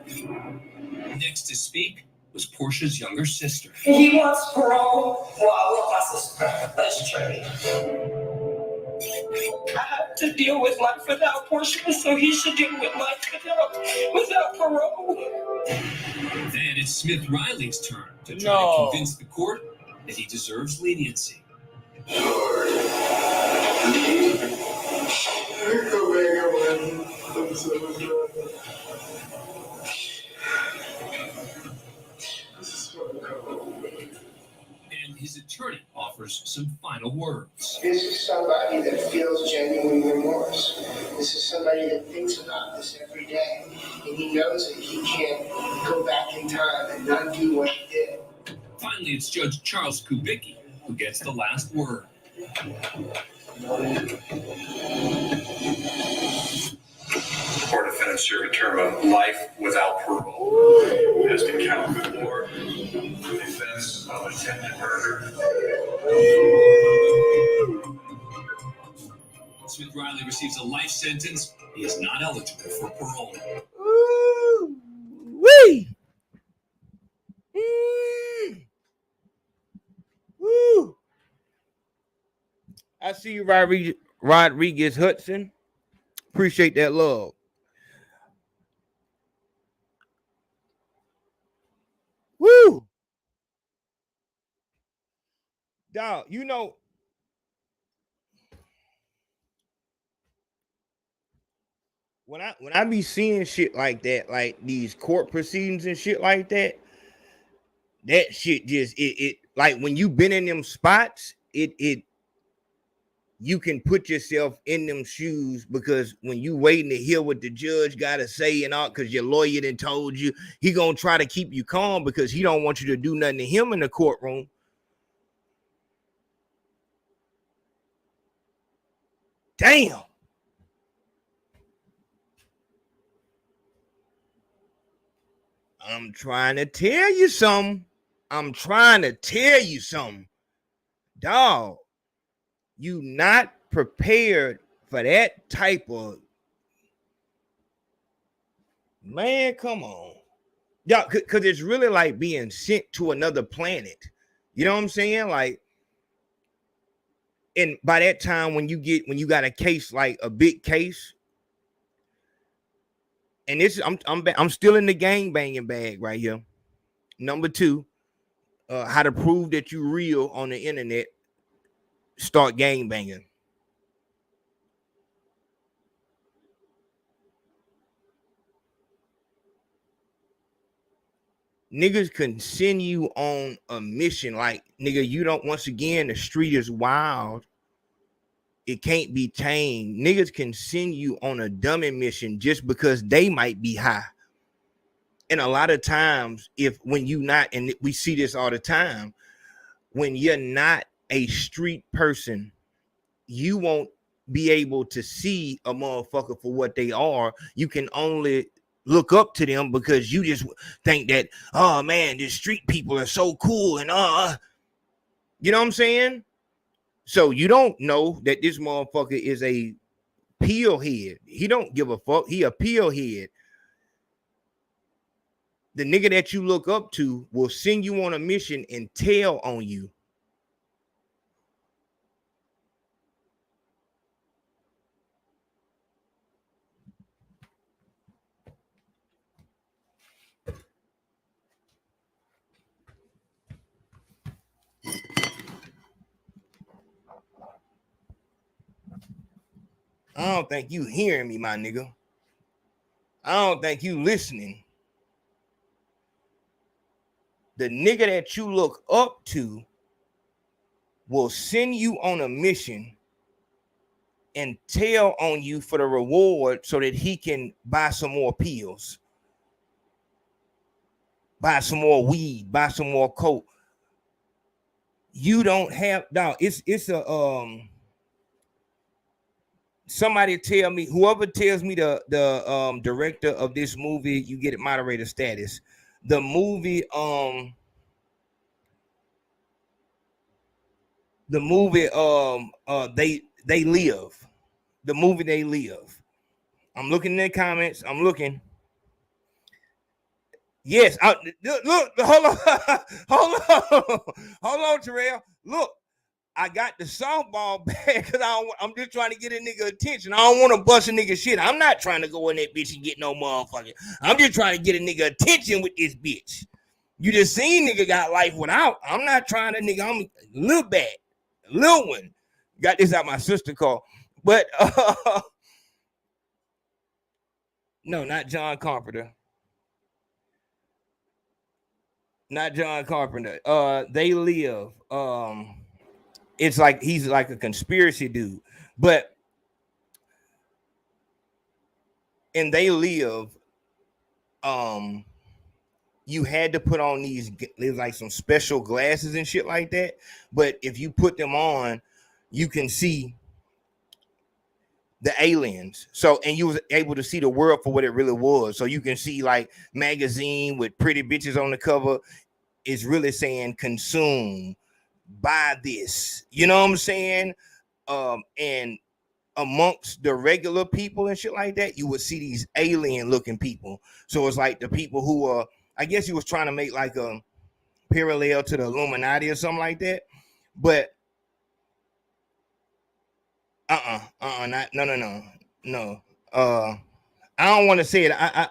Next to speak was Portia's younger sister. He wants parole. Well, I want my sister. Let's trade. I have to deal with life without Portia, so he should deal with life without parole. Then it's Smith Riley's turn to try to convince the court that he deserves leniency. And his attorney offers some final words. This is somebody that feels genuine remorse. This is somebody that thinks about this every day. And he knows that he can't go back in time and undo what he did. Finally, it's Judge Charles Kubicki who gets the last word. Court defendants serve a term of life without parole. As to count for the offense of attempted murder. Smith Riley receives a life sentence. He is not eligible for parole. Woo! Woo! I see you, Rodriguez Hudson. Appreciate that love. Woo! Dog, you know, when I be seeing shit like that, like these court proceedings and shit like that, that shit just it like when you been in them spots, it you can put yourself in them shoes, because when you waiting to hear what the judge gotta say and all, because your lawyer done told you, he gonna try to keep you calm because he don't want you to do nothing to him in the courtroom. Damn. I'm trying to tell you something. Dog, you not prepared for that type of, man, come on. Yeah, because it's really like being sent to another planet. You know what I'm saying? Like, and by that time, when you got a case, like a big case, and this I'm still in the gang banging bag right here. Number 2, how to prove that you real on the internet. Start gang banging. Niggas can send you on a mission. Like, nigga, you don't, once again, the street is wild. It can't be tamed. Niggas can send you on a dummy mission just because they might be high. And a lot of times, when you not, and we see this all the time, when you're not a street person, you won't be able to see a motherfucker for what they are. You can only look up to them because you just think that, oh man, these street people are so cool, and you know what I'm saying? So you don't know that this motherfucker is a peel head. He don't give a fuck. He a peel head. The nigga that you look up to will send you on a mission and tell on you. I don't think you hearing me, my nigga. I don't think you listening. The nigga that you look up to will send you on a mission and tell on you for the reward so that he can buy some more pills, buy some more weed, buy some more coke. You don't have, now it's a somebody tell me, whoever tells me the director of this movie, you get moderator status. The movie They Live. The movie They Live. I'm looking in the comments. I'm looking. Yes, look, hold on, Terrell. Look, I got the softball bag because I'm just trying to get a nigga attention. I don't want to bust a nigga shit. I'm not trying to go in that bitch and get no motherfucker. I'm just trying to get a nigga attention with this bitch. You just seen nigga got life without. I'm not trying to, nigga. I'm a little bad, little one. Got this out my sister call, but no, not John Carpenter. Not John Carpenter. They Live. It's like he's like a conspiracy dude, but and They Live. You had to put on these like some special glasses and shit like that. But if you put them on, you can see the aliens. So, and you was able to see the world for what it really was. So you can see like magazine with pretty bitches on the cover is really saying consume, buy this. You know what I'm saying? And amongst the regular people and shit like that, you would see these alien looking people. So it's like the people who are, I guess he was trying to make like a parallel to the Illuminati or something like that. But no. I don't want to say it. Shout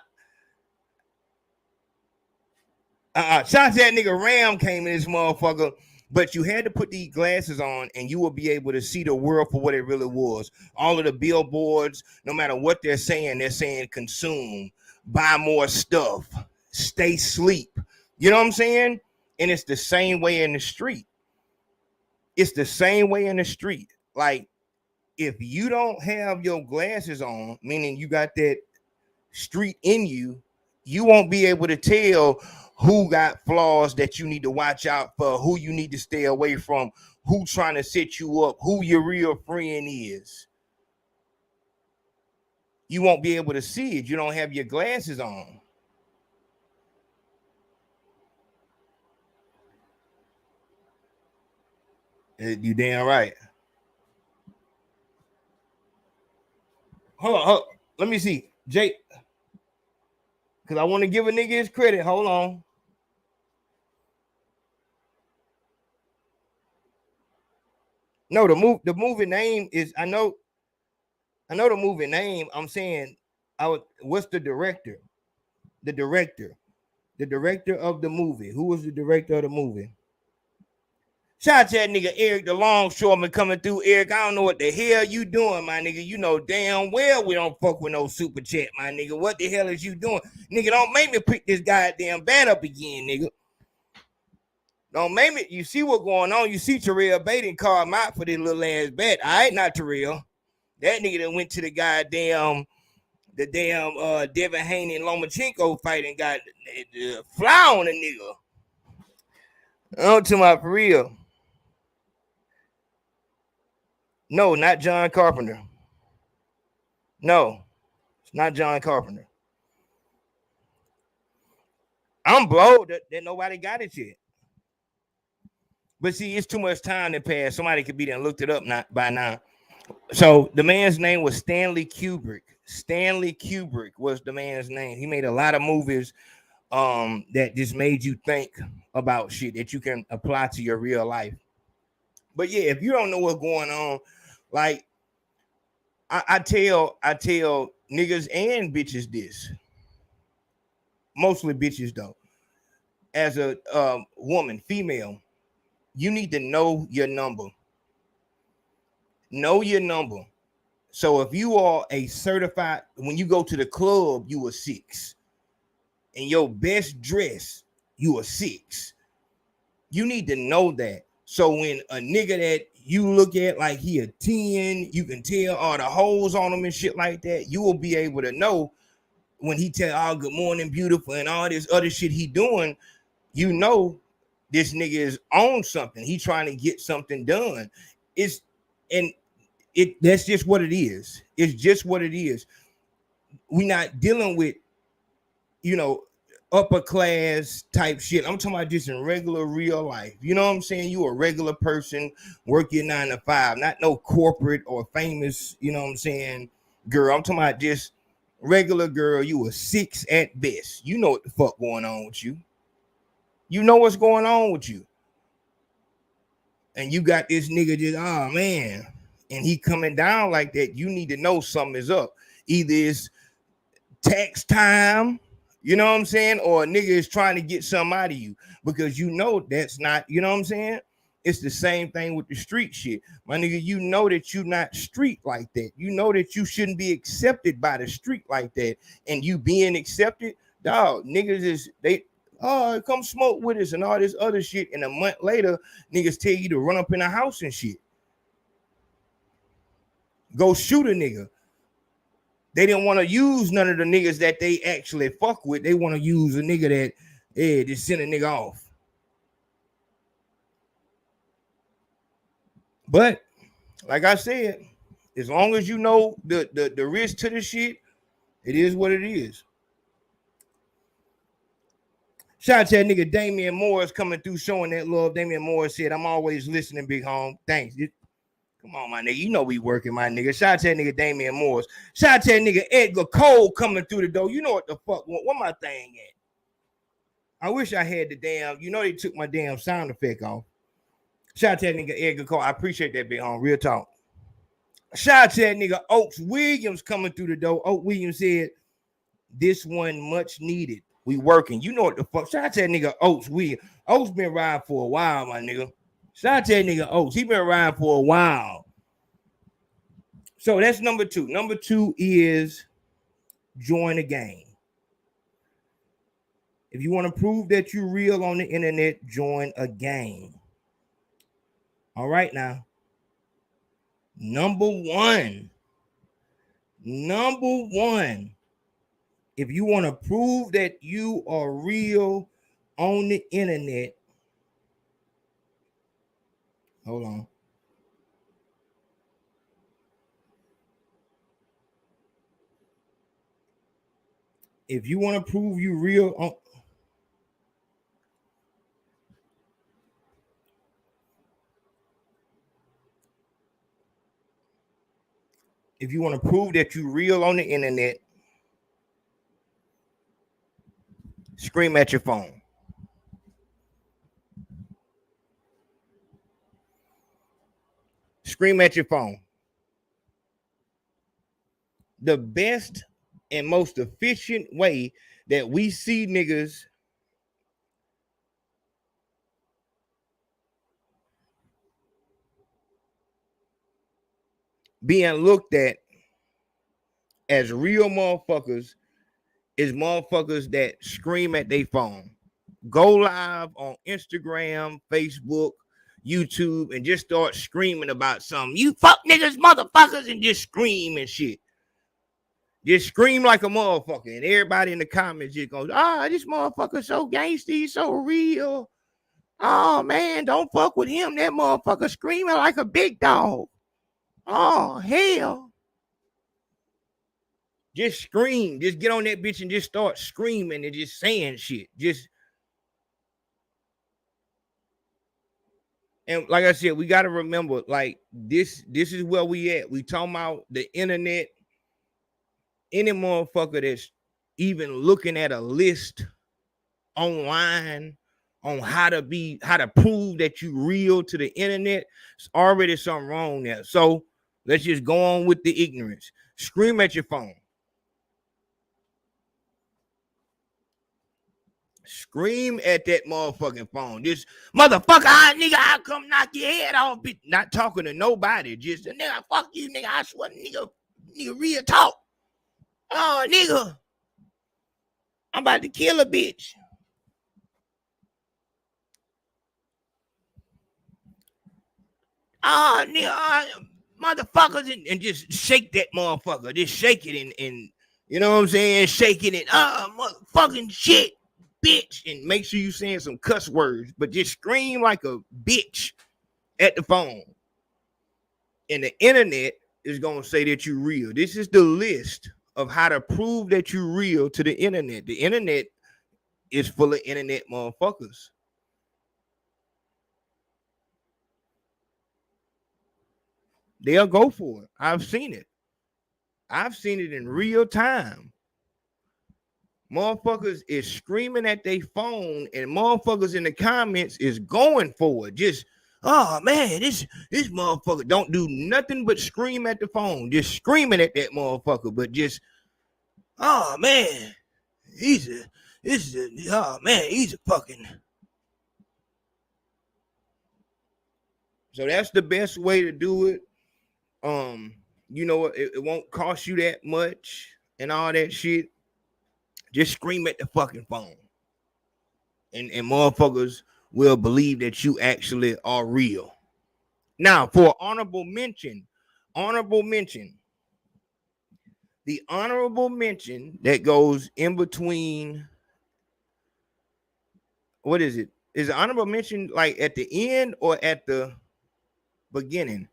out to that nigga Ram came in this motherfucker. But you had to put these glasses on and you will be able to see the world for what it really was. All of the billboards, no matter what they're saying consume, buy more stuff, stay sleep. You know what I'm saying? And it's the same way in the street. It's the same way in the street. Like, if you don't have your glasses on, meaning you got that street in you, you won't be able to tell who got flaws that you need to watch out for, who you need to stay away from, who trying to set you up, who your real friend is. You won't be able to see it. You don't have your glasses on. You damn right. Hold on. Let me see. Jake, because I want to give a nigga his credit. Hold on. No, the movie name is, I know the movie name. I'm saying, what's the director? The director of the movie. Who was the director of the movie? Shout out to that nigga Eric, the longshoreman coming through. Eric, I don't know what the hell you doing, my nigga. You know damn well we don't fuck with no super chat, my nigga. What the hell is you doing? Nigga, don't make me pick this goddamn bat up again, nigga. Don't make me. You see what going on. You see Terrell Baden call him out for this little ass bet. All right, not Terrell. That nigga that went to the damn Devin Haney and Lomachenko fight and got fly on the nigga. On to my for real. No, not John Carpenter. No, it's not John Carpenter. I'm blowed that nobody got it yet. But see, it's too much time that passed. Somebody could be there and looked it up by now. So the man's name was Stanley Kubrick. Stanley Kubrick was the man's name. He made a lot of movies that just made you think about shit that you can apply to your real life. But yeah, if you don't know what's going on, like I tell niggas and bitches this. Mostly bitches though. As a woman, female, you need to know your number. Know your number. So if you are a certified, when you go to the club, you a 6. In your best dress, you a 6. You need to know that. So when a nigga that you look at like he a 10, you can tell all the holes on him and shit like that. You will be able to know when he tell good morning, beautiful, and all this other shit he doing, you know this nigga is on something. He trying to get something done. That's just what it is. It's just what it is. We're not dealing with, upper class type shit. I'm talking about just in regular real life. You know what I'm saying? You a regular person, work your 9 to 5, not no corporate or famous, you know what I'm saying, girl. I'm talking about just regular girl. You a 6 at best. You know what the fuck going on with you. You know what's going on with you. And you got this nigga just, oh man, and he coming down like that. You need to know something is up. Either it's tax time, you know what I'm saying? Or a nigga is trying to get something out of you because you know that's not, you know what I'm saying? It's the same thing with the street shit. My nigga, you know that you not street like that. You know that you shouldn't be accepted by the street like that. And you being accepted, dog, niggas come smoke with us and all this other shit. And a month later, niggas tell you to run up in the house and shit. Go shoot a nigga. They didn't want to use none of the niggas that they actually fuck with. They want to use a nigga that just send a nigga off. But like I said, as long as you know the risk to the shit, it is what it is. Shout out to that nigga Damian Morris coming through showing that love. Damian Morris said, I'm always listening, big home. Thanks. Come on, my nigga. You know we working, my nigga. Shout out to that nigga Damian Morris. Shout out to that nigga Edgar Cole coming through the door. You know what the fuck? What my thing at? I wish I had the damn, they took my damn sound effect off. Shout out to that nigga Edgar Cole. I appreciate that, big home. Real talk. Shout out to that nigga Oaks Williams coming through the door. Oaks Williams said, this one much needed. We working. You know what the fuck? Shout out to that nigga Oaks Williams. Oaks been riding for a while, my nigga. Shout out to that nigga Oaks. He been around for a while. So that's number 2. Number 2 is join a gang. If you want to prove that you're real on the internet, join a gang. All right now. Number one. If you want to prove that you are real on the internet, hold on. If you want to prove you real on, if you want to prove that you real on the internet, scream at your phone. Scream at your phone. The best and most efficient way that we see niggas being looked at as real motherfuckers is motherfuckers that scream at their phone. Go live on Instagram, Facebook, YouTube, and just start screaming about something. You fuck niggas, motherfuckers, and just scream and shit. Just scream like a motherfucker. And everybody in the comments just goes, this motherfucker so gangsta, he's so real. Oh, man, don't fuck with him. That motherfucker screaming like a big dog. Oh, hell. Just scream. Just get on that bitch and just start screaming and just saying shit. And like I said, we got to remember, like, this is where we at. We talking about the internet. Any motherfucker that's even looking at a list online on how to prove that you real to the internet, it's already something wrong there. So let's just go on with the ignorance. Scream at your phone. Scream at that motherfucking phone. This motherfucker, nigga, I'll come knock your head off. Bitch. Not talking to nobody. Just, nigga, fuck you, nigga. I swear, nigga, real talk. Oh, nigga, I'm about to kill a bitch. Oh, nigga, motherfuckers, and just shake that motherfucker. Just shake it and you know what I'm saying? Shaking it. Motherfucking shit, bitch. And make sure you saying some cuss words, but just scream like a bitch at the phone. And the internet is going to say that you're real. This is the list of how to prove that you're real to the internet. The internet is full of internet motherfuckers. They'll go for it. I've seen it. I've seen it in real time. Motherfuckers is screaming at their phone, and motherfuckers in the comments is going for it. Just, oh man, this motherfucker don't do nothing but scream at the phone. Just screaming at that motherfucker, but just, oh man, he's a fucking. So that's the best way to do it. You know, it won't cost you that much and all that shit. Just scream at the fucking phone. And motherfuckers will believe that you actually are real. Now, for honorable mention, the honorable mention that goes in between, what is it? Is the honorable mention like at the end or at the beginning?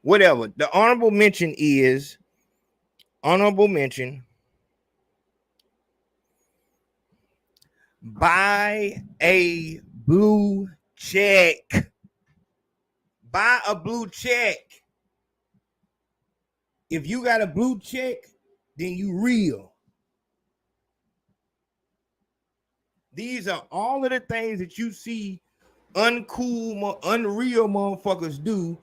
Whatever. The honorable mention is buy a blue check. Buy a blue check. If you got a blue check, then you real. These are all of the things that you see uncool, unreal motherfuckers do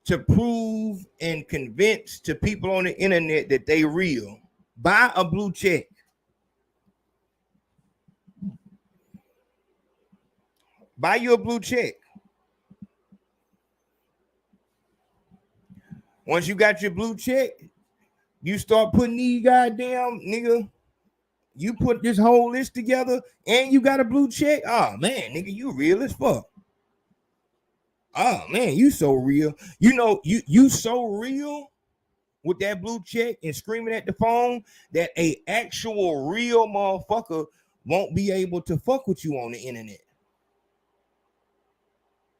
to prove and convince to people on the internet that they real. Buy a blue check. Buy you a blue check. Once you got your blue check, you start putting these goddamn nigga. You put this whole list together and you got a blue check. Oh man, nigga, you real as fuck. Oh man, you so real. You know, you so real with that blue check and screaming at the phone that a actual real motherfucker won't be able to fuck with you on the internet.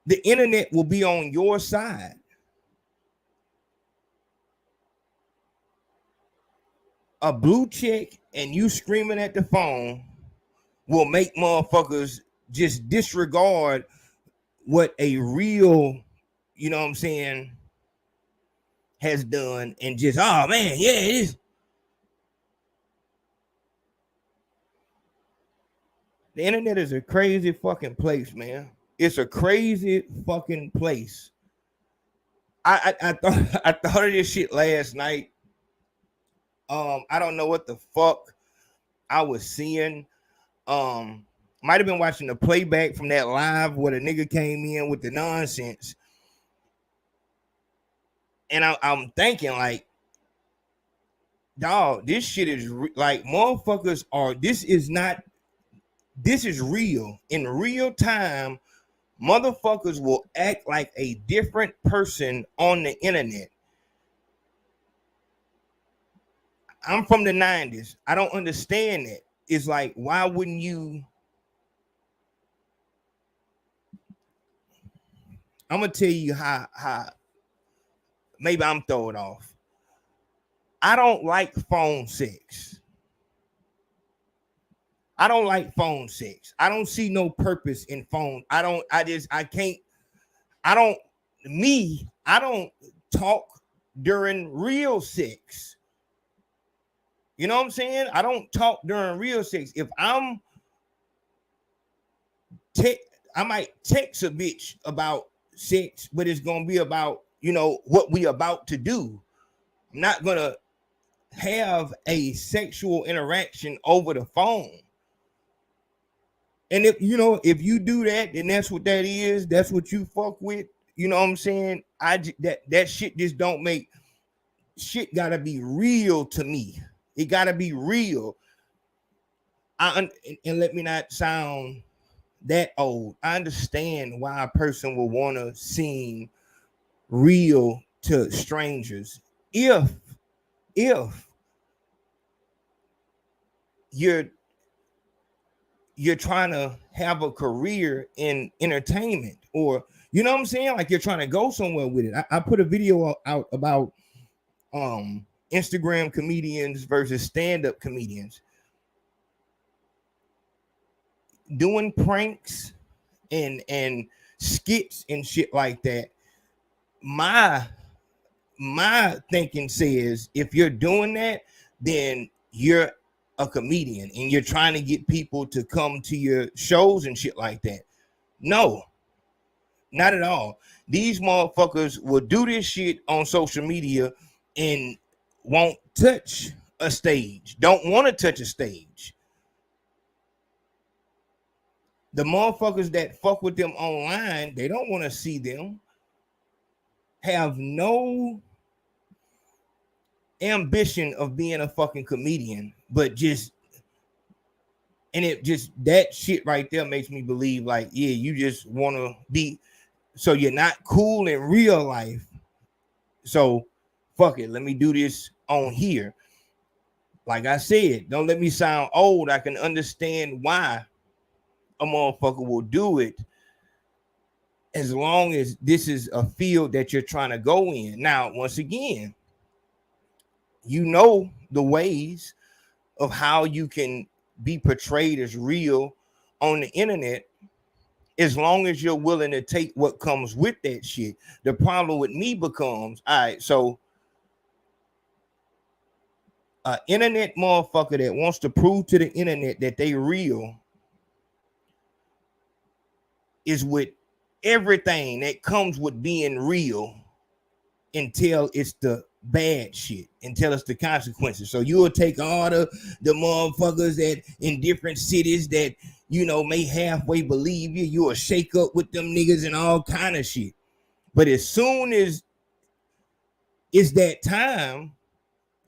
The internet will be on your side. A blue check and you screaming at the phone will make motherfuckers just disregard what a real, you know what I'm saying, has done and just, oh man, yeah, it is. The internet is a crazy fucking place, man. It's a crazy fucking place. I thought of this shit last night. I don't know what the fuck I was seeing. Might have been watching the playback from that live where the nigga came in with the nonsense. And I'm thinking like, dog, this shit is like motherfuckers are, this is real. In real time, motherfuckers will act like a different person on the internet. I'm from the 90s. I don't understand that. It's like, why wouldn't you? I'm gonna tell you how maybe I'm throwing off. I don't like phone sex. I don't like phone sex. I don't see no purpose in phone. I don't talk during real sex. You know what I'm saying? I don't talk during real sex. If I might text a bitch about sex, but it's gonna be about, you know, what we about to do. I'm not gonna have a sexual interaction over the phone. And if you do that, then that's what that is. That's what you fuck with. You know what I'm saying? That shit just don't make shit. Gotta be real to me. It gotta be real. And let me not sound that old. I understand why a person will want to seem real to strangers if you're trying to have a career in entertainment, or you know what I'm saying, like you're trying to go somewhere with it. I put a video out about Instagram comedians versus stand-up comedians doing pranks and skits and shit like that. My thinking says if you're doing that, then you're a comedian and you're trying to get people to come to your shows and shit like that. No, not at all. These motherfuckers will do this shit on social media and won't touch a stage, don't want to touch a stage. The motherfuckers that fuck with them online, they don't want to see them, have no ambition of being a fucking comedian, but just, and it just, that shit right there makes me believe like, yeah, you just want to be, so you're not cool in real life. So fuck it, let me do this on here. Like I said, don't let me sound old. I can understand why a motherfucker will do it as long as this is a field that you're trying to go in. Now, once again, you know the ways of how you can be portrayed as real on the internet, as long as you're willing to take what comes with that shit. The problem with me becomes, all right, so an internet motherfucker that wants to prove to the internet that they real is with everything that comes with being real until it's the bad shit, until it's the consequences. So you'll take all the motherfuckers that in different cities that, you know, may halfway believe you, you'll shake up with them niggas and all kind of shit. But as soon as it's that time.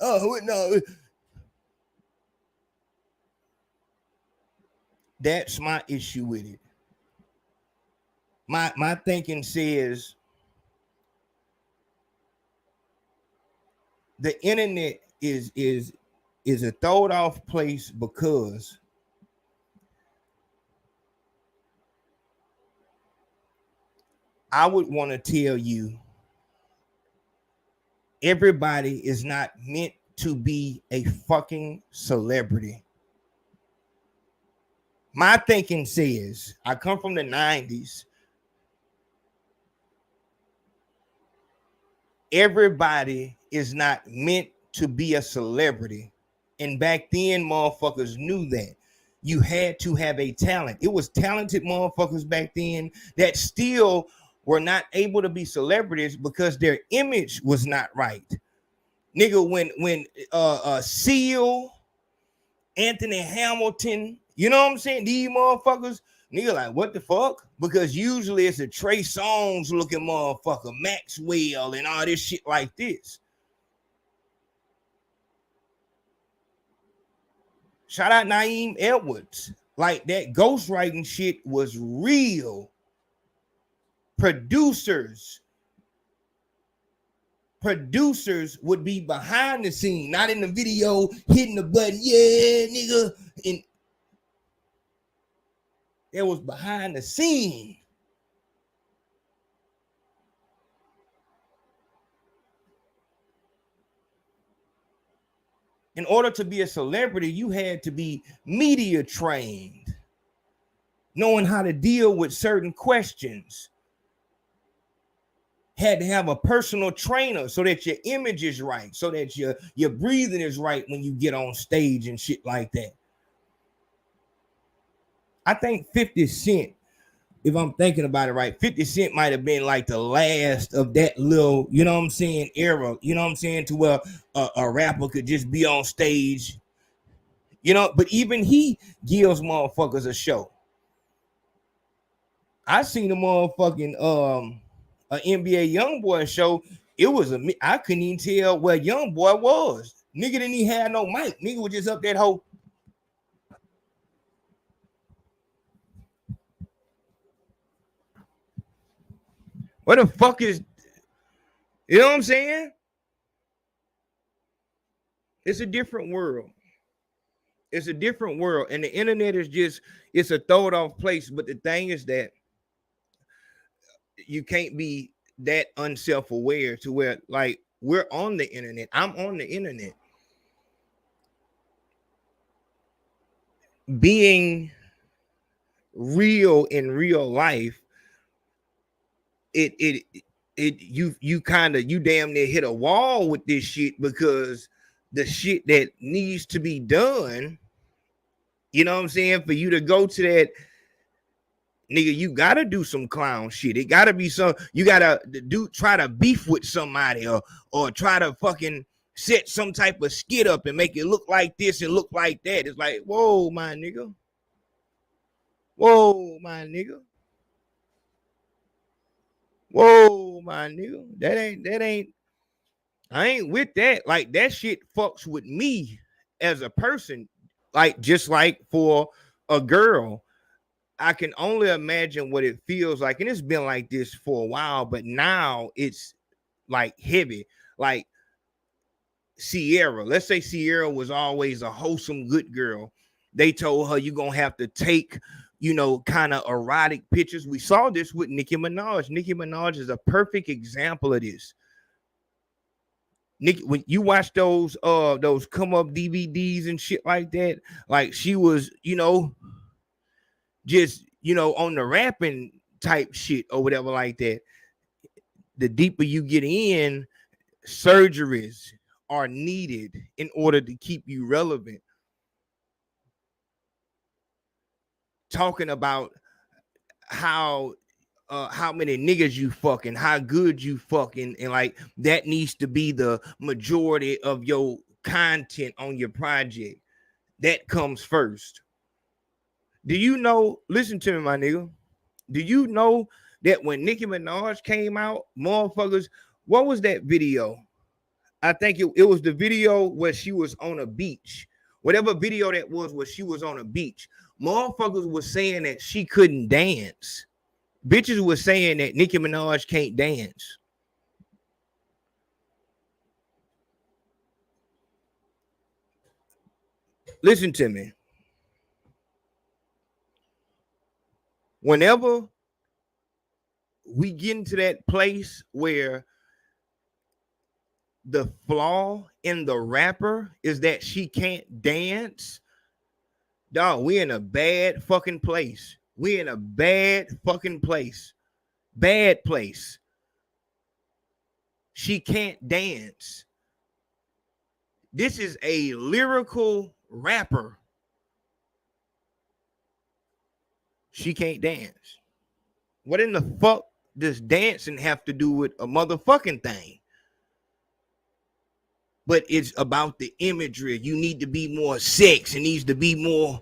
Oh no, that's my issue with it. My thinking says the internet is a throwed off place because I would want to tell you everybody is not meant to be a fucking celebrity. My thinking says, I come from the 90s. Everybody is not meant to be a celebrity. And back then, motherfuckers knew that. You had to have a talent. It was talented motherfuckers back then that still were not able to be celebrities because their image was not right. Nigga, when Seal, Anthony Hamilton, you know what I'm saying? These motherfuckers, nigga, like, what the fuck? Because usually it's a Trey Songz looking motherfucker, Maxwell, and all this shit like this. Shout out Naeem Edwards. Like, that ghostwriting shit was real. Producers would be behind the scene, not in the video, hitting the button, yeah, nigga. And that was behind the scene. In order to be a celebrity, you had to be media trained, knowing how to deal with certain questions. Had to have a personal trainer so that your image is right, so that your breathing is right when you get on stage and shit like that. I think 50 Cent, if I'm thinking about it right, 50 Cent might have been like the last of that little, you know what I'm saying, era, you know what I'm saying, to where a rapper could just be on stage, you know, but even he gives motherfuckers a show. I seen a motherfucking an NBA YoungBoy show. It was I couldn't even tell where YoungBoy was. Nigga didn't even have no mic. Nigga was just up that whole. What the fuck is, you know what I'm saying? It's a different world. It's a different world. And the internet is just, it's a throwed off place. But the thing is that you can't be that unself-aware to where, like, we're on the internet. I'm on the internet. Being real in real life, you damn near hit a wall with this shit, because the shit that needs to be done, you know what I'm saying, for you to go to that, nigga, you gotta do some clown shit. It gotta be some, you gotta try to beef with somebody, or try to fucking set some type of skit up and make it look like this and look like that. It's like, whoa, my nigga. Whoa, my nigga. Whoa, my nigga. That ain't, I ain't with that. Like, that shit fucks with me as a person. Like, just like for a girl, I can only imagine what it feels like. And it's been like this for a while, but now it's like heavy. Like Sierra, let's say Sierra was always a wholesome, good girl. They told her, you're going to have to take, you know, kind of erotic pictures. We saw this with Nicki Minaj. Nicki Minaj is a perfect example of this. Nicki, when you watch those come up DVDs and shit like that, like, she was, you know, just, you know, on the rapping type shit or whatever like that. The deeper you get in, surgeries are needed in order to keep you relevant. Talking about how many niggas you fucking, how good you fucking, and like, that needs to be the majority of your content on your project. That comes first. Do you know, listen to me, my nigga, do you know that when Nicki Minaj came out, motherfuckers, what was that video? I think it was the video where she was on a beach. Whatever video that was where she was on a beach. Motherfuckers was saying that she couldn't dance. Bitches was saying that Nicki Minaj can't dance. Listen to me. Whenever we get into that place where the flaw in the rapper is that she can't dance, dog, we in a bad fucking place. We in a bad fucking place. Bad place. She can't dance. This is a lyrical rapper. She can't dance. What in the fuck does dancing have to do with a motherfucking thing? But it's about the imagery. You need to be more sex. It needs to be more.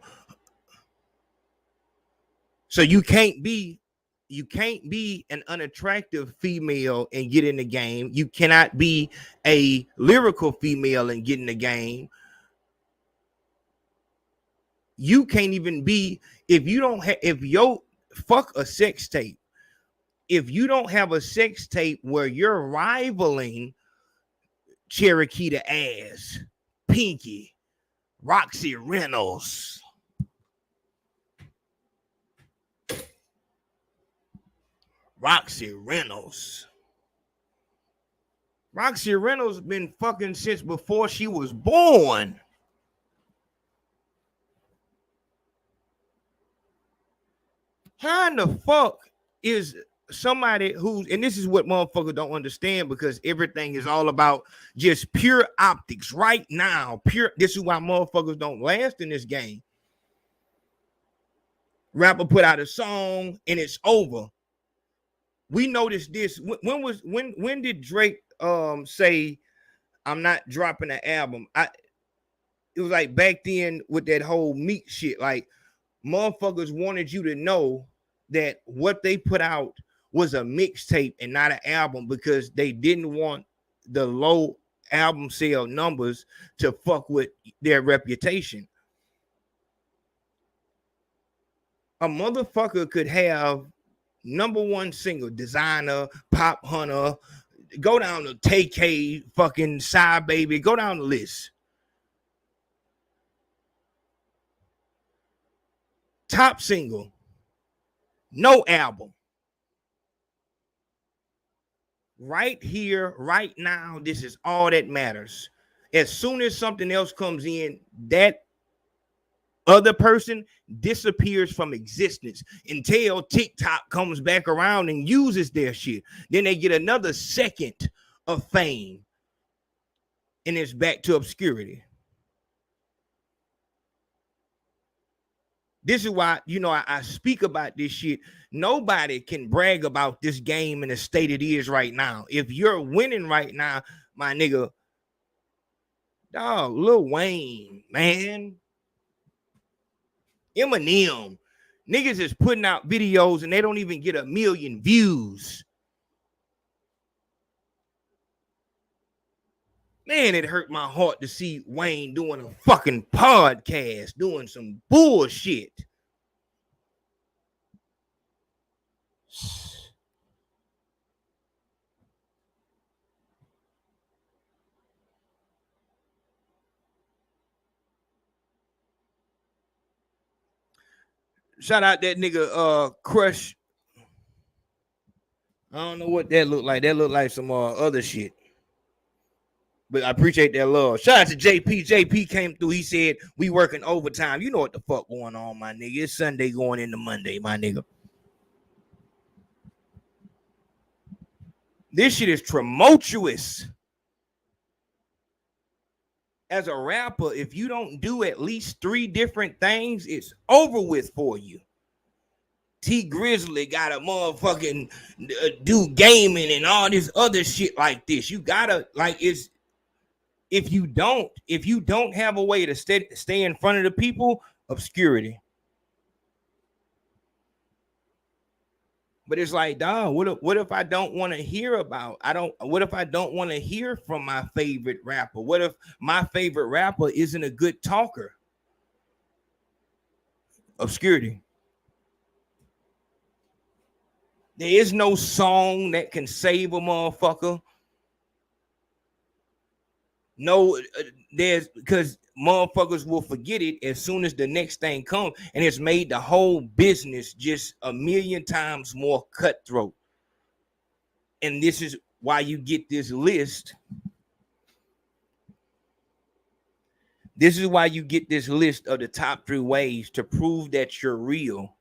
So you can't be an unattractive female and get in the game. You cannot be a lyrical female and get in the game. You can't even be, fuck a sex tape. If you don't have a sex tape where you're rivaling Cherokee the Ass, Pinky, Roxy Reynolds, Roxy Reynolds been fucking since before she was born. How in the fuck is somebody who's, and this is what motherfuckers don't understand, because everything is all about just pure optics right now. This is why motherfuckers don't last in this game. Rapper put out a song and it's over. We noticed this. When did Drake say I'm not dropping an album? It was like back then with that whole Meek shit. Like, motherfuckers wanted you to know that what they put out was a mixtape and not an album, because they didn't want the low album sale numbers to fuck with their reputation. A motherfucker could have #1 single, Designer, Pop Hunter, go down to TK, fucking Side Baby, go down the list. Top single, no album. Right here, right now, this is all that matters. As soon as something else comes in, that other person disappears from existence until TikTok comes back around and uses their shit. Then they get another second of fame, and it's back to obscurity. This is why, I speak about this shit. Nobody can brag about this game in the state it is right now. If you're winning right now, my nigga, dog, Lil Wayne, man, Eminem, niggas is putting out videos and they don't even get 1 million views. Man, it hurt my heart to see Wayne doing a fucking podcast, doing some bullshit. Shout out that nigga Crush. I don't know what that looked like. That looked like some other shit. But I appreciate that love. Shout out to JP. JP came through. He said, we working overtime. You know what the fuck going on, my nigga. It's Sunday going into Monday, my nigga. This shit is tumultuous. As a rapper, if you don't do at least 3 different things, it's over with for you. T Grizzly got a motherfucking do gaming and all this other shit like this. You gotta, like, it's, if you don't have a way to stay in front of the people, obscurity. But it's like, dog, what if I don't want to hear about? What if I don't want to hear from my favorite rapper? What if my favorite rapper isn't a good talker? Obscurity. There is no song that can save a motherfucker. No, there's because motherfuckers will forget it as soon as the next thing comes, and it's made the whole business just a million times more cutthroat. And this is why you get this list. This is why you get this list of the top 3 ways to prove that you're real.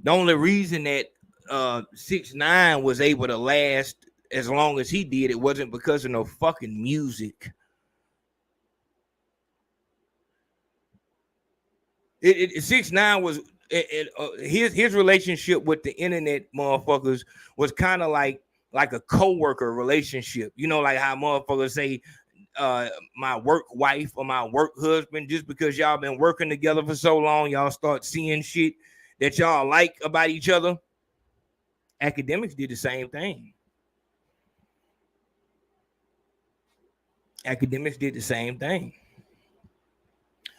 The only reason that 6ix9ine was able to last as long as he did, it wasn't because of no fucking music. 6ix9ine was his relationship with the internet motherfuckers was kind of like a co-worker relationship. You know, like how motherfuckers say my work wife or my work husband. Just because y'all been working together for so long, y'all start seeing shit that y'all like about each other. Academics did the same thing. Academics did the same thing.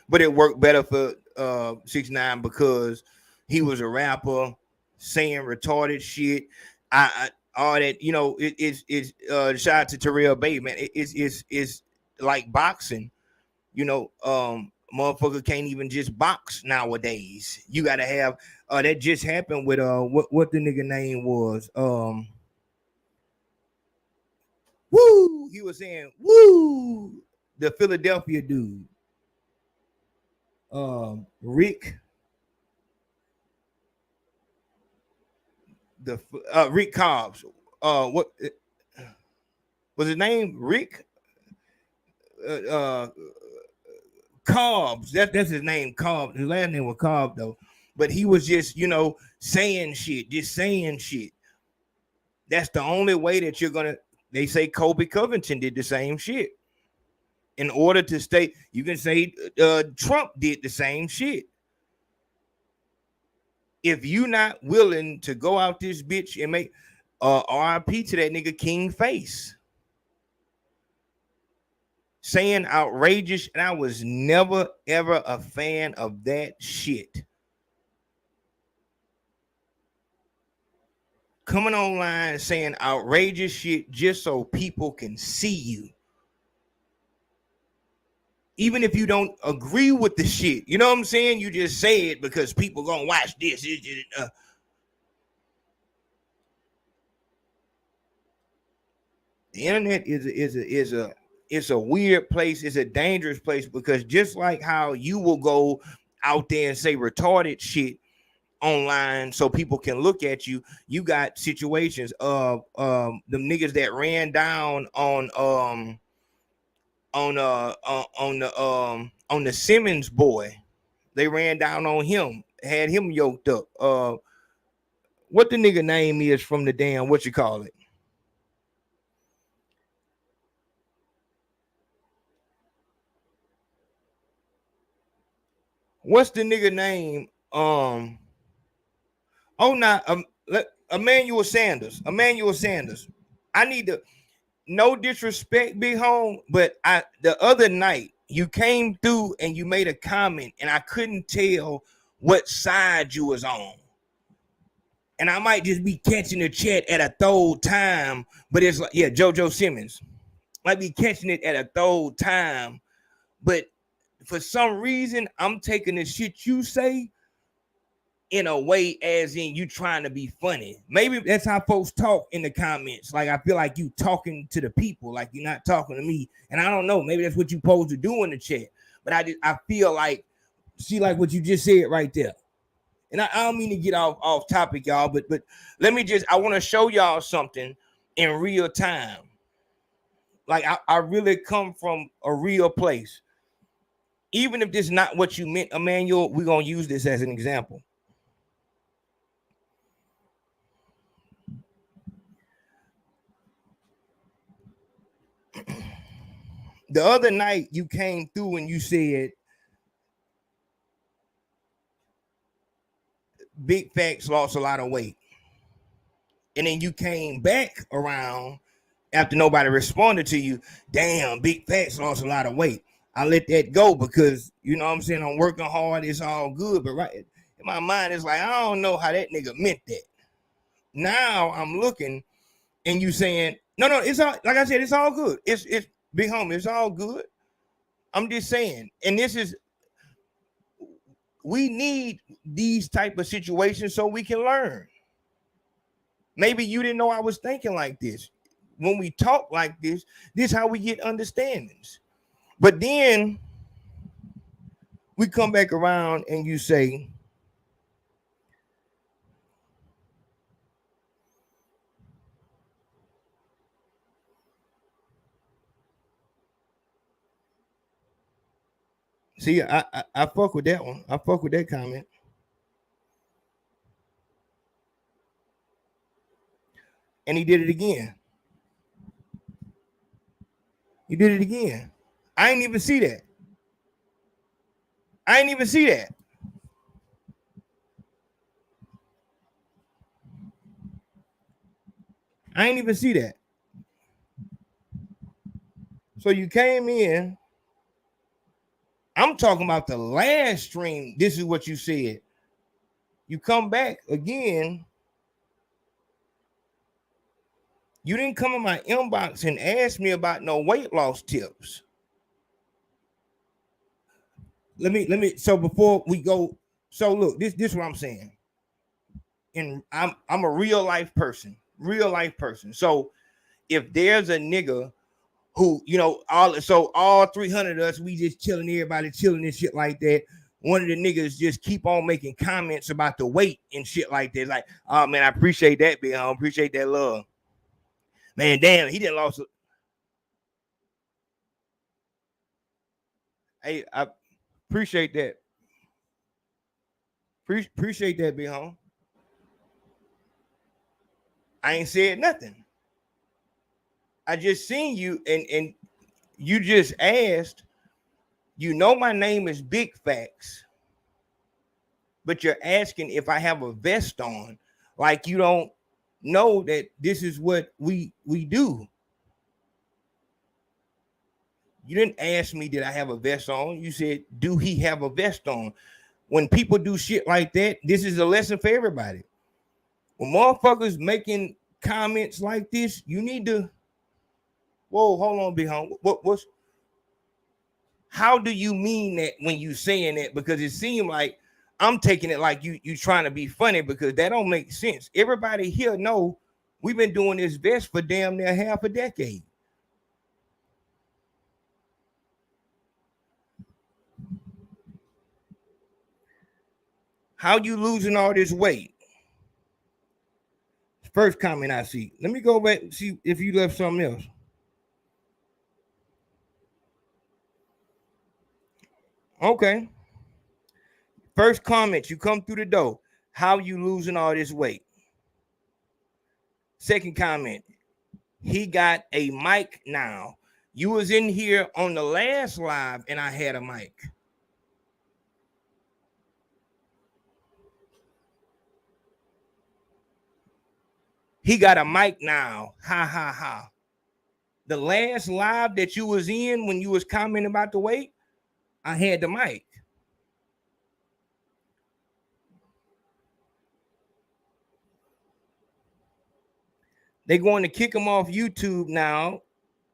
But it worked better for 6ix9ine because he was a rapper saying retarded shit. All that, you know, it's shout out to Terrell Bay, man. It's like boxing, you know. Motherfucker can't even just box nowadays. You gotta have that just happened with what the nigga name was. Woo, he was saying woo, the Philadelphia dude. Rick Cobbs. What was his name? Rick Cobbs. That's his name, Cobbs. His last name was Cobb though. But he was just, you know, saying shit. That's the only way that you're gonna. They say Kobe Covington did the same shit. In order to stay, you can say Trump did the same shit. If you're not willing to go out this bitch and make RIP to that nigga King Face, saying outrageous, and I was never ever a fan of that shit. Coming online saying outrageous shit just so people can see you. Even if you don't agree with the shit, you know what I'm saying? You just say it because people gonna watch this. The internet is a weird place. It's a dangerous place because just like how you will go out there and say retarded shit online so people can look at you, you got situations of them niggas that ran down on the Simmons boy. They ran down on him, had him yoked up. What the nigga name is from the damn, what you call it? What's the nigga name? Emmanuel Sanders. I need to, no disrespect, big home, but the other night you came through and you made a comment and I couldn't tell what side you was on. And I might just be catching the chat at a third time, but it's like, yeah, JoJo Simmons. Might be catching it at a third time, but for some reason, I'm taking the shit you say in a way as in you trying to be funny. Maybe that's how folks talk in the comments. Like, I feel like you talking to the people, like you're not talking to me. And I don't know, maybe that's what you're supposed to do in the chat. But I feel like, see, like what you just said right there. And I don't mean to get off topic, y'all, but let me I want to show y'all something in real time. Like, I really come from a real place. Even if this is not what you meant, Emmanuel, we're going to use this as an example. The other night you came through and you said, Big Facts lost a lot of weight. And then you came back around after nobody responded to you. Damn, Big Facts lost a lot of weight. I let that go because, you know what I'm saying, I'm working hard, it's all good. But right in my mind, it's like, I don't know how that nigga meant that. Now I'm looking and you saying, no, it's all, like I said, it's all good. It's big homie, it's all good. I'm just saying, and this is, we need these type of situations so we can learn. Maybe you didn't know I was thinking like this. When we talk like this is how we get understandings. But then we come back around and you say, see, I fuck with that one. I fuck with that comment. And he did it again. He did it again. I ain't even see that. I ain't even see that. I ain't even see that. So you came in. I'm talking about the last stream. This is what you said. You come back again. You didn't come in my inbox and ask me about no weight loss tips. Let me. So before we go, so look, this is what I'm saying. And I'm a real life person. So if there's a nigga who, you know, all 300 of us, we just chilling, everybody chilling and shit like that. One of the niggas just keep on making comments about the weight and shit like that. Like, oh man, I appreciate that, big homie. Appreciate that love. Man, damn, he didn't lost. Hey, I appreciate that. Appreciate that, big homie. I ain't said nothing. I just seen you and you just asked, you know my name is Big Facts, but you're asking if I have a vest on, like you don't know that this is what we do. You didn't ask me, did I have a vest on? You said, do he have a vest on? When people do shit like that, this is a lesson for everybody. When motherfuckers making comments like this, you need to, whoa, hold on, big homie. What's how do you mean that when you saying that? Because it seemed like I'm taking it like you trying to be funny, because that don't make sense. Everybody here know we've been doing this vest for damn near half a decade. How you losing all this weight? First comment I see. Let me go back and see if you left something else. Okay. First comment, you come through the door. How you losing all this weight? Second comment, he got a mic now. You was in here on the last live and I had a mic. He got a mic now. Ha, ha, ha. The last live that you was in when you was commenting about the weight, I had the mic. They're going to kick him off YouTube now.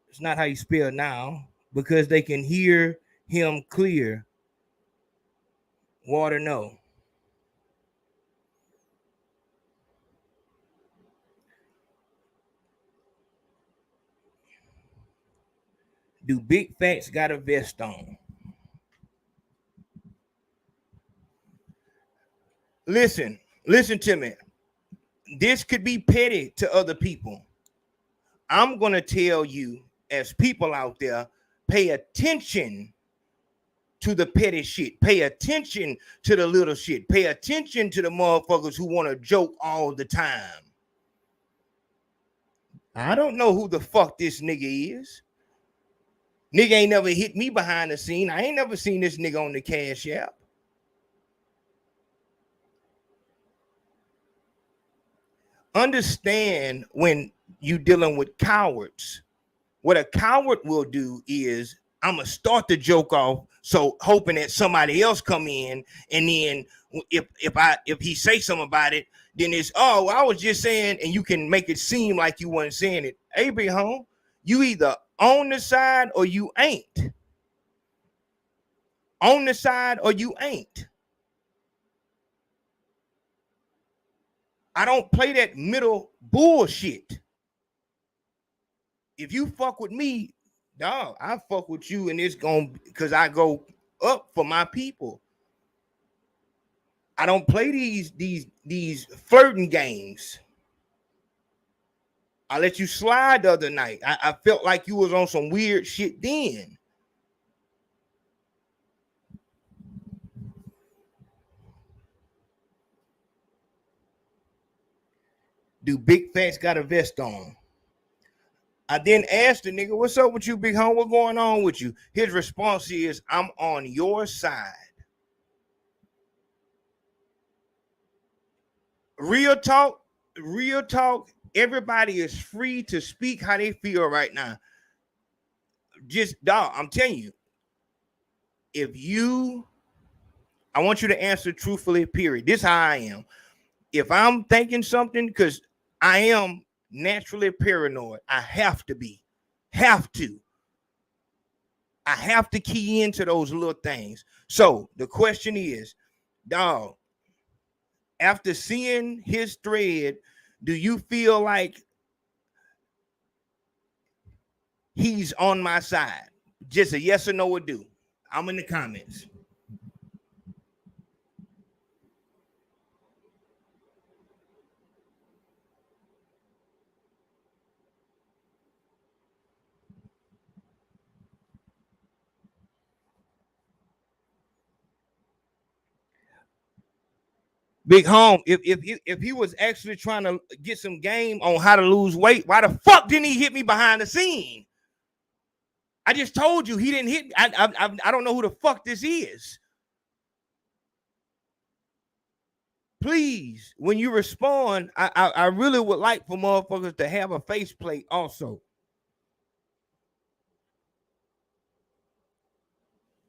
It's not how you spell now, because they can hear him clear. Water, no. Do Big Facts got a vest on? Listen to me. This could be petty to other people. I'm going to tell you, as people out there, pay attention to the petty shit. Pay attention to the little shit. Pay attention to the motherfuckers who want to joke all the time. I don't know who the fuck this nigga is. Nigga ain't never hit me behind the scene. I ain't never seen this nigga on the Cash App. understand when you dealing with cowards. What a coward will do is, I'm gonna start the joke off, so hoping that somebody else come in, and then if he say something about it, then it's, oh, I was just saying, and you can make it seem like you weren't saying it. Hey, big home, you either on the side or you ain't. On the side or you ain't. I don't play that middle bullshit. If you fuck with me, dog, I fuck with you, and it's gonna, because I go up for my people. I don't play these flirting games. I let you slide the other night. I felt like you was on some weird shit then. Do big fats got a vest on? I then asked the nigga, what's up with you, big home? What going on with you? His response is, I'm on your side. Real talk, everybody is free to speak how they feel right now. Just, dog, I'm telling you, I want you to answer truthfully, period. This is how I am. If I'm thinking something, because I am naturally paranoid, I have to be. I have to key into those little things. So the question is, dog, after seeing his thread, do you feel like he's on my side? Just a yes or no would do. I'm in the comments. Big home, if he was actually trying to get some game on how to lose weight, why the fuck didn't he hit me behind the scene? I just told you he didn't hit me. I don't know who the fuck this is. Please, when you respond, I really would like for motherfuckers to have a faceplate also.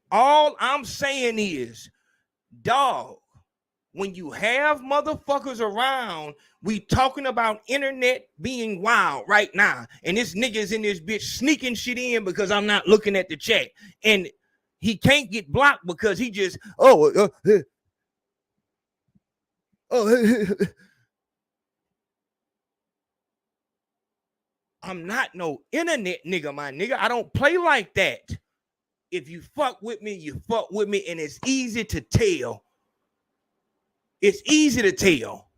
All I'm saying is, dog, when you have motherfuckers around, we talking about internet being wild right now. And this nigga's in this bitch sneaking shit in because I'm not looking at the chat. And he can't get blocked because he just, I'm not no internet nigga, my nigga. I don't play like that. If you fuck with me, you fuck with me, and it's easy to tell. It's easy to tell.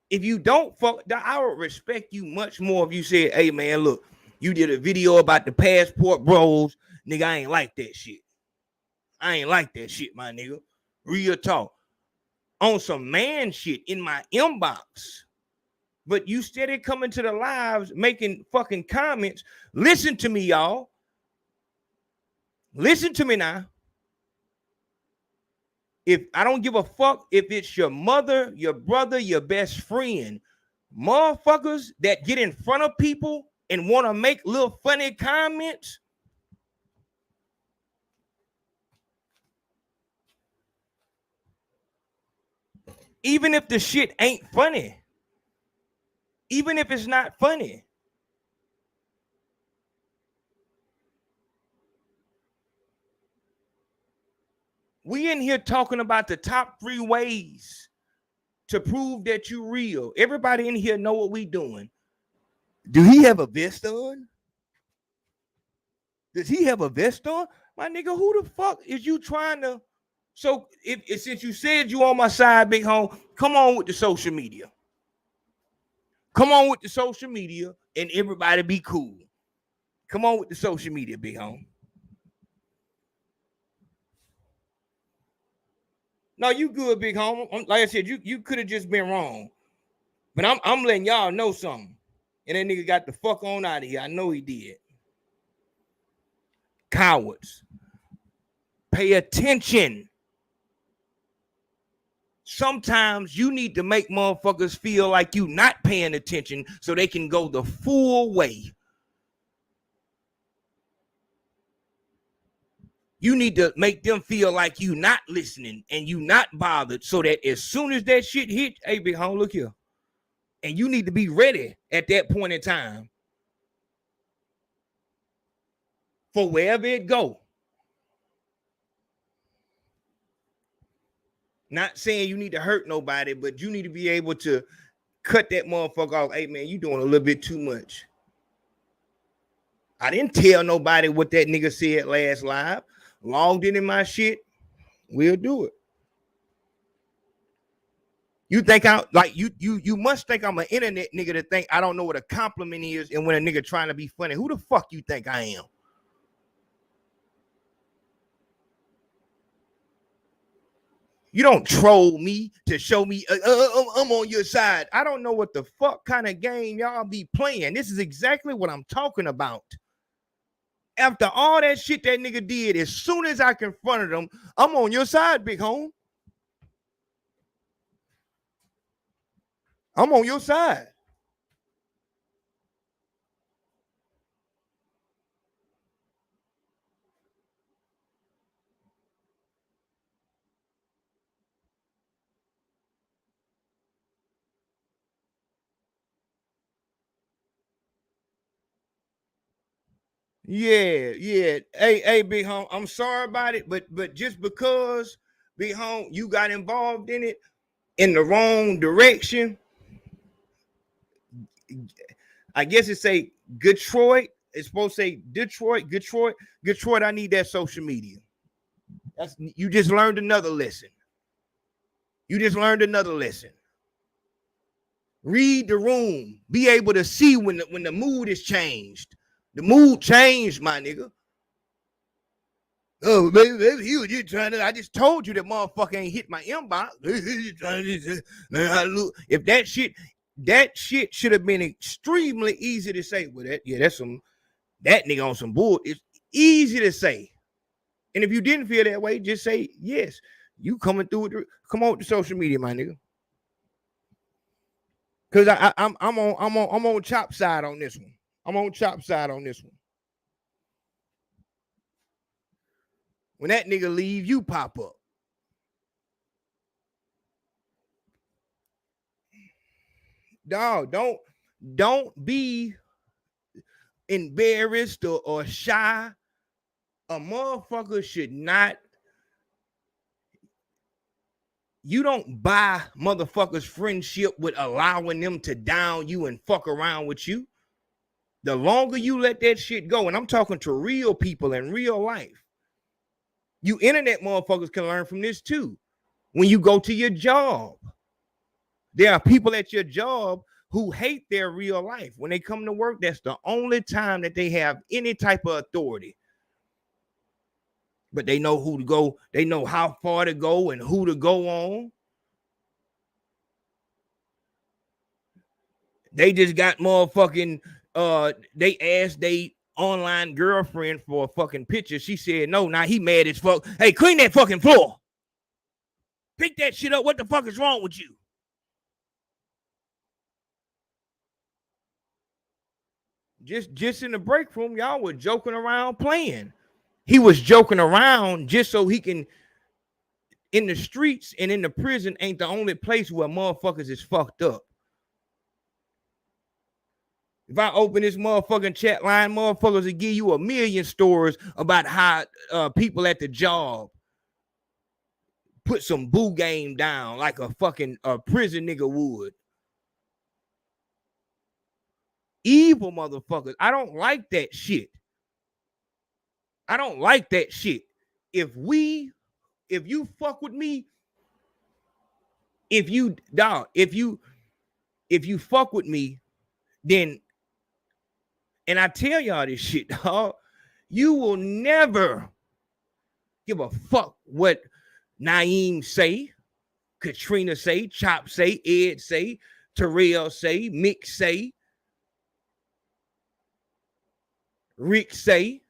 If you don't fuck, I would respect you much more if you said, hey, man, look, you did a video about the passport bros. Nigga, I ain't like that shit. I ain't like that shit, my nigga. Real talk. On some man shit in my inbox. But you steady coming to the lives, making fucking comments. Listen to me, y'all. Listen to me now. If I don't give a fuck if it's your mother, your brother, your best friend, motherfuckers that get in front of people and want to make little funny comments, even if the shit ain't funny, even if it's not funny, we in here talking about the top 3 ways to prove that you real. Everybody in here know what we doing. Do he have a vest on? Does he have a vest on? My nigga, who the fuck is you trying to? So if since you said you on my side, big home, come on with the social media. Come on with the social media and everybody be cool. Come on with the social media, big home. No, you good, big home. Like I said, you could have just been wrong. But I'm letting y'all know something. And that nigga got the fuck on out of here. I know he did. Cowards. Pay attention. Sometimes you need to make motherfuckers feel like you not paying attention so they can go the full way. You need to make them feel like you not listening and you not bothered so that as soon as that shit hit, hey, big home, look here. And you need to be ready at that point in time for wherever it go. Not saying you need to hurt nobody, but you need to be able to cut that motherfucker off. Hey, man, you doing a little bit too much. I didn't tell nobody what that nigga said last live. Logged in my shit, we'll do it. You think I like you must think I'm an internet nigga to think I don't know what a compliment is and when a nigga trying to be funny. Who the fuck you think I am? You don't troll me to show me I'm on your side. I don't know what the fuck kind of game y'all be playing. This is exactly what I'm talking about. After all that shit that nigga did, as soon as I confronted him, I'm on your side, big home. I'm on your side. Yeah. Hey, big home. I'm sorry about it, but just because, big home, you got involved in it in the wrong direction. I guess it say Detroit. It's supposed to say Detroit. I need that social media. You just learned another lesson. Read the room. Be able to see when the mood is changed. The mood changed, my nigga. Oh, baby, he was just trying to. I just told you that motherfucker ain't hit my inbox. If that shit should have been extremely easy to say. Well, that nigga on some bull. It's easy to say. And if you didn't feel that way, just say yes. You coming through it. Come on to social media, my nigga. Cause I'm on chop side on this one. When that nigga leave, you pop up. Dog, don't be embarrassed or shy. A motherfucker should not. You don't buy motherfuckers' friendship with allowing them to down you and fuck around with you. The longer you let that shit go, and I'm talking to real people in real life. You internet motherfuckers can learn from this too. When you go to your job, there are people at your job who hate their real life. When they come to work, that's the only time that they have any type of authority. But they know who to go. They know how far to go and who to go on. They just got motherfucking, they asked they online girlfriend for a fucking picture. She said no. Now he mad as fuck. Hey, clean that fucking floor. Pick that shit up. What the fuck is wrong with you? Just in the break room, y'all were joking around playing. He was joking around just so he can, in the streets and in the prison ain't the only place where motherfuckers is fucked up. If I open this motherfucking chat line, motherfuckers will give you 1 million stories about how people at the job put some boo game down like a fucking prison nigga would. Evil motherfuckers. I don't like that shit. If you fuck with me, if you fuck with me, then, and I tell y'all this shit, dog, you will never give a fuck what Naeem say, Katrina say, Chop say, Ed say, Terrell say, Mick say, Rick say.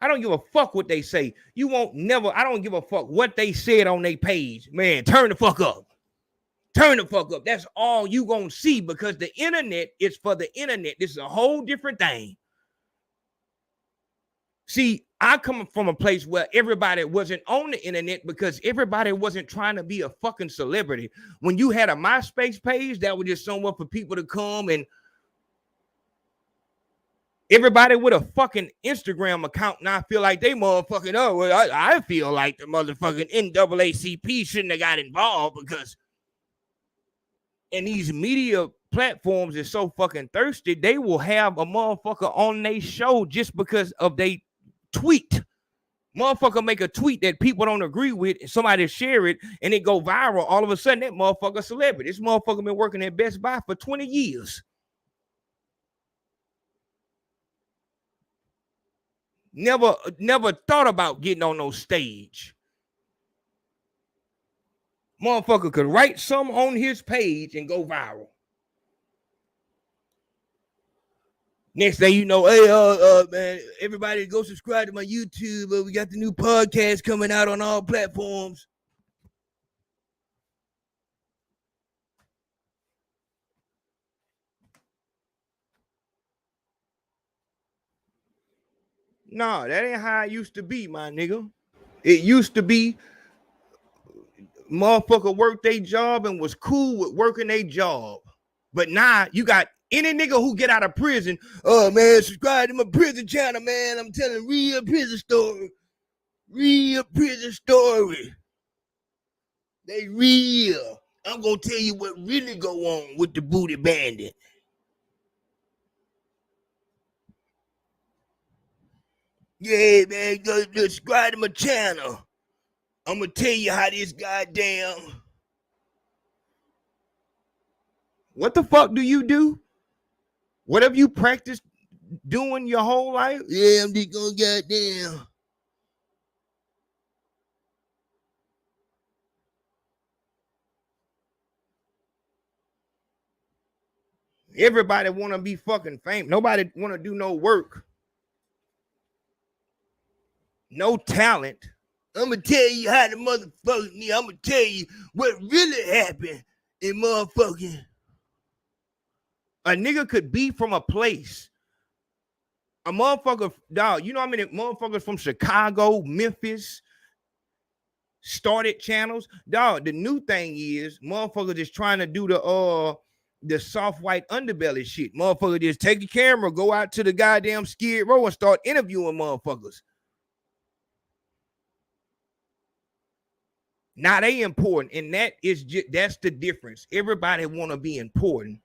I don't give a fuck what they say. You won't never, I don't give a fuck what they said on their page. Man, turn the fuck up. Turn the fuck up. That's all you gonna see because the internet is for the internet. This is a whole different thing. See, I come from a place where everybody wasn't on the internet because everybody wasn't trying to be a fucking celebrity. When you had a MySpace page, that was just somewhere for people to come, and everybody with a fucking Instagram account now feel like they motherfucking, oh, well, I feel like the motherfucking NAACP shouldn't have got involved because, and these media platforms is so fucking thirsty, they will have a motherfucker on their show just because of they tweet. Motherfucker make a tweet that people don't agree with, and somebody share it, and it go viral. All of a sudden, that motherfucker celebrity. This motherfucker been working at Best Buy for 20 years. Never thought about getting on no stage. Motherfucker could write something on his page and go viral. Next thing you know, hey, man, everybody go subscribe to my YouTube. We got the new podcast coming out on all platforms. No, that ain't how it used to be, my nigga. It used to be motherfucker worked their job and was cool with working their job. But now you got any nigga who get out of prison, oh man, subscribe to my prison channel, man. I'm telling real prison story. Real prison story. They real. I'm gonna tell you what really go on with the booty bandit. Yeah, man, go subscribe to my channel. I'm gonna tell you how this goddamn. What the fuck do you do? What have you practiced doing your whole life? Yeah, I'm just gonna goddamn. Everybody want to be fucking famous. Nobody want to do no work. No talent. I'm gonna tell you how the motherfucking, I'm gonna tell you what really happened in motherfucking. A nigga could be from a place. A motherfucker, dog, you know how many motherfuckers from Chicago, Memphis started channels? Dog, the new thing is motherfuckers just trying to do the soft white underbelly shit. Motherfucker just take the camera, go out to the goddamn Skid Row and start interviewing motherfuckers. Now they important, and that is just, that's the difference. Everybody want to be important.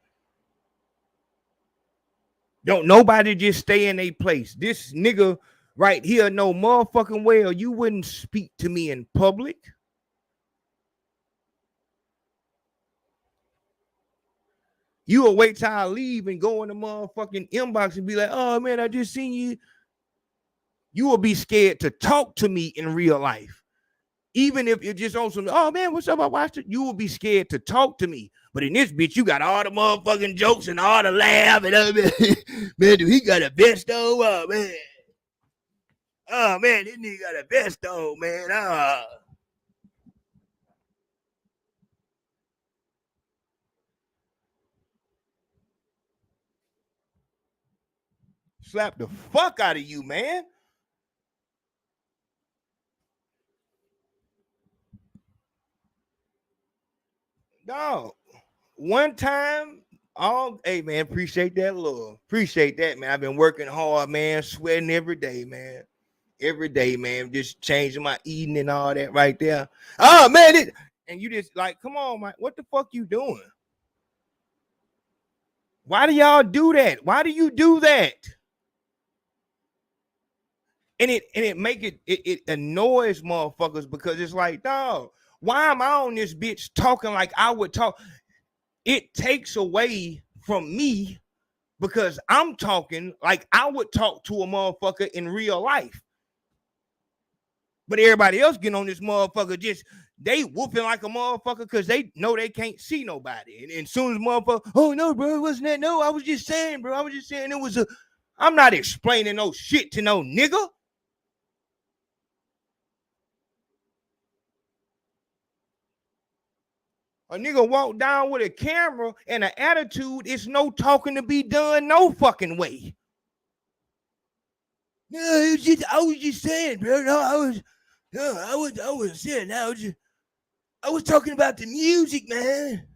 Don't nobody just stay in a place. This nigga right here know motherfucking well you wouldn't speak to me in public. You will wait till I leave and go in the motherfucking inbox and be like, oh man, I just seen you. You will be scared to talk to me in real life. Even if you're just on some, oh man, what's up? I watched it. You will be scared to talk to me. But in this bitch, you got all the motherfucking jokes and all the laugh and man, dude, he got a vest on, oh man. Oh man, this nigga got a vest on, man. Slap the fuck out of you, man. Dog, one time, hey man, appreciate that love. Appreciate that, man. I've been working hard, man, sweating every day, man. Every day, man. Just changing my eating and all that right there. Oh man, and you just like, come on, man. What the fuck you doing? Why do y'all do that? Why do you do that? And it annoys motherfuckers because it's like, dog, why am I on this bitch talking like I would talk? It takes away from me because I'm talking like I would talk to a motherfucker in real life. But everybody else getting on this motherfucker just, they whooping like a motherfucker because they know they can't see nobody. And as soon as motherfucker, oh no, bro, it wasn't that. No, I was just saying, bro. I was just saying it was I'm not explaining no shit to no nigga. A nigga walk down with a camera and an attitude, it's no talking to be done no fucking way. No, I was just saying, bro. No, I was saying, I was talking about the music, man.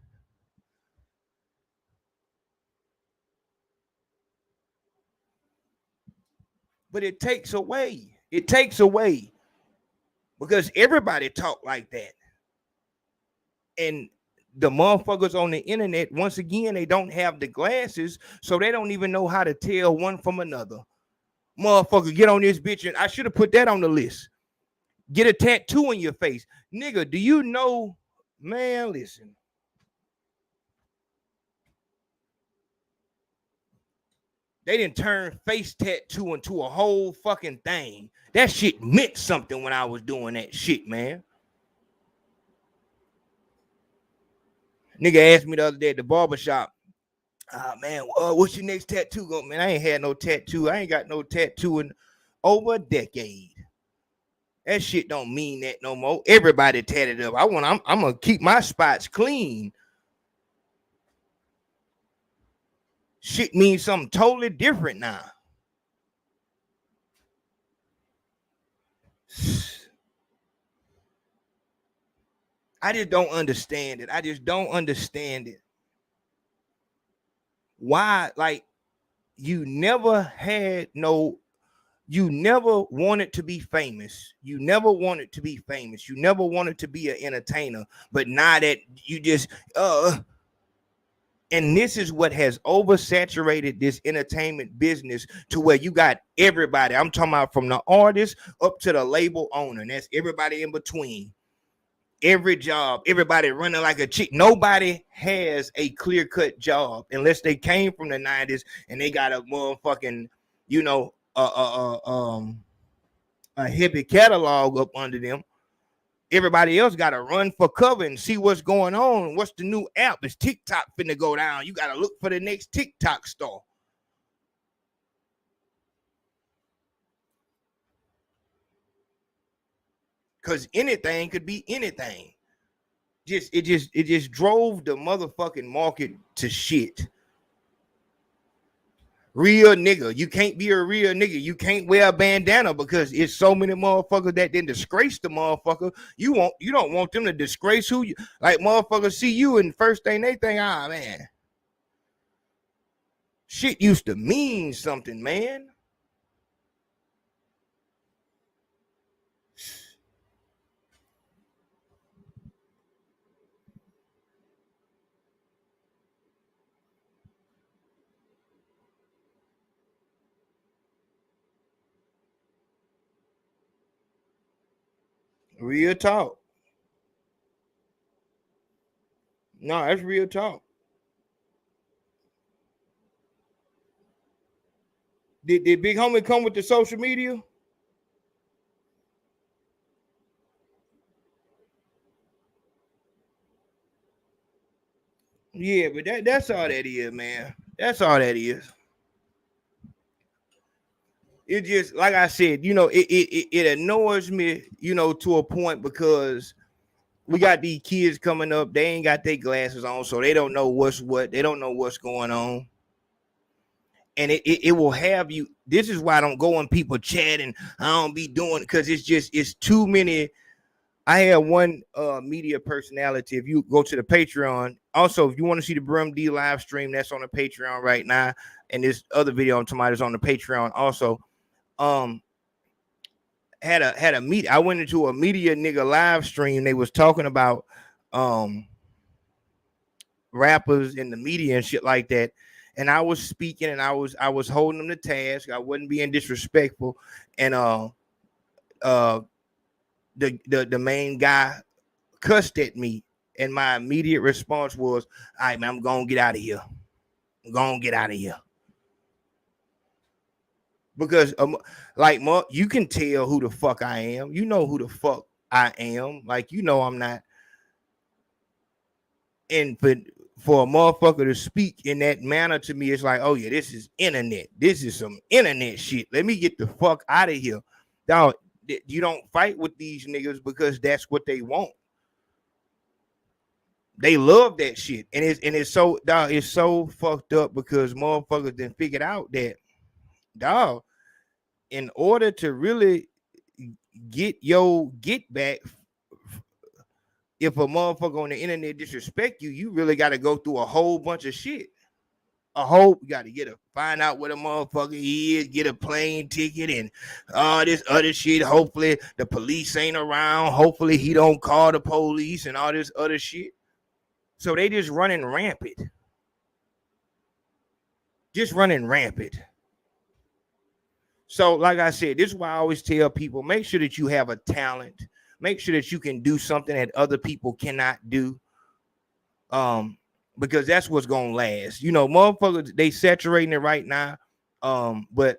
But it takes away. It takes away because everybody talk like that. And the motherfuckers on the internet, once again, they don't have the glasses, so they don't even know how to tell one from another. Motherfucker, get on this bitch, and I should have put that on the list. Get a tattoo on your face. Nigga, do you know, man, listen. They didn't turn face tattoo into a whole fucking thing. That shit meant something when I was doing that shit, man. Nigga asked me the other day at the barbershop, man, what's your next tattoo going? Man, I ain't had no tattoo. I ain't got no tattoo in over a decade. That shit don't mean that no more. Everybody tatted up. I'm gonna keep my spots clean. Shit means something totally different now. I just don't understand it. I just don't understand it. Why? Like, you never wanted to be famous. You never wanted to be famous. You never wanted to be an entertainer. But now that you just, and this is what has oversaturated this entertainment business to where you got everybody. I'm talking about from the artist up to the label owner. And that's everybody in between. Every job, everybody running like a chick. Nobody has a clear-cut job unless they came from the 90s and they got a motherfucking, a hippie catalog up under them. Everybody else got to run for cover and see what's going on. What's the new app? Is TikTok finna go down? You got to look for the next TikTok star. Because anything could be anything. It just drove the motherfucking market to shit. Real nigga. You can't be a real nigga. You can't wear a bandana because it's so many motherfuckers that didn't disgrace the motherfucker. You don't want them to disgrace who you like. Motherfuckers see you and first thing they think, man. Shit used to mean something, man. Real talk. No, that's real talk. Did Big Homie come with the social media? Yeah, but that's all that is, man. That's all that is. It just, like I said, it annoys me, to a point because we got these kids coming up. They ain't got their glasses on, so they don't know what's what. They don't know what's going on. And it will have you. This is why I don't go on people chatting. I don't be doing it because it's too many. I had one media personality. If you go to the Patreon, also if you want to see the Brim D live stream, that's on the Patreon right now. And this other video I'm talking about is on the Patreon also. Had a meet. I went into a media nigga live stream. They was talking about rappers in the media and shit like that. And I was speaking and I was holding them to task. I wasn't being disrespectful. And the main guy cussed at me, and my immediate response was, all right, man, I'm gonna get out of here. I'm gonna get out of here. Because you can tell who the fuck I am. You know who the fuck I am. Like, I'm not. And for a motherfucker to speak in that manner to me, it's like, oh yeah, this is internet. This is some internet shit. Let me get the fuck out of here. Dog, you don't fight with these niggas because that's what they want. They love that shit, and it's so, dog, it's so fucked up because motherfuckers then figured out that, dog, in order to really get your get back, if a motherfucker on the internet disrespect you, you really got to go through a whole bunch of shit. You got to find out what a motherfucker is, get a plane ticket, and all this other shit. Hopefully the police ain't around. Hopefully he don't call the police and all this other shit. So they just running rampant. Just running rampant. So like I said, this is why I always tell people, make sure that you have a talent. Make sure that you can do something that other people cannot do. Because that's what's gonna last. You know, motherfuckers, they saturating it right now. But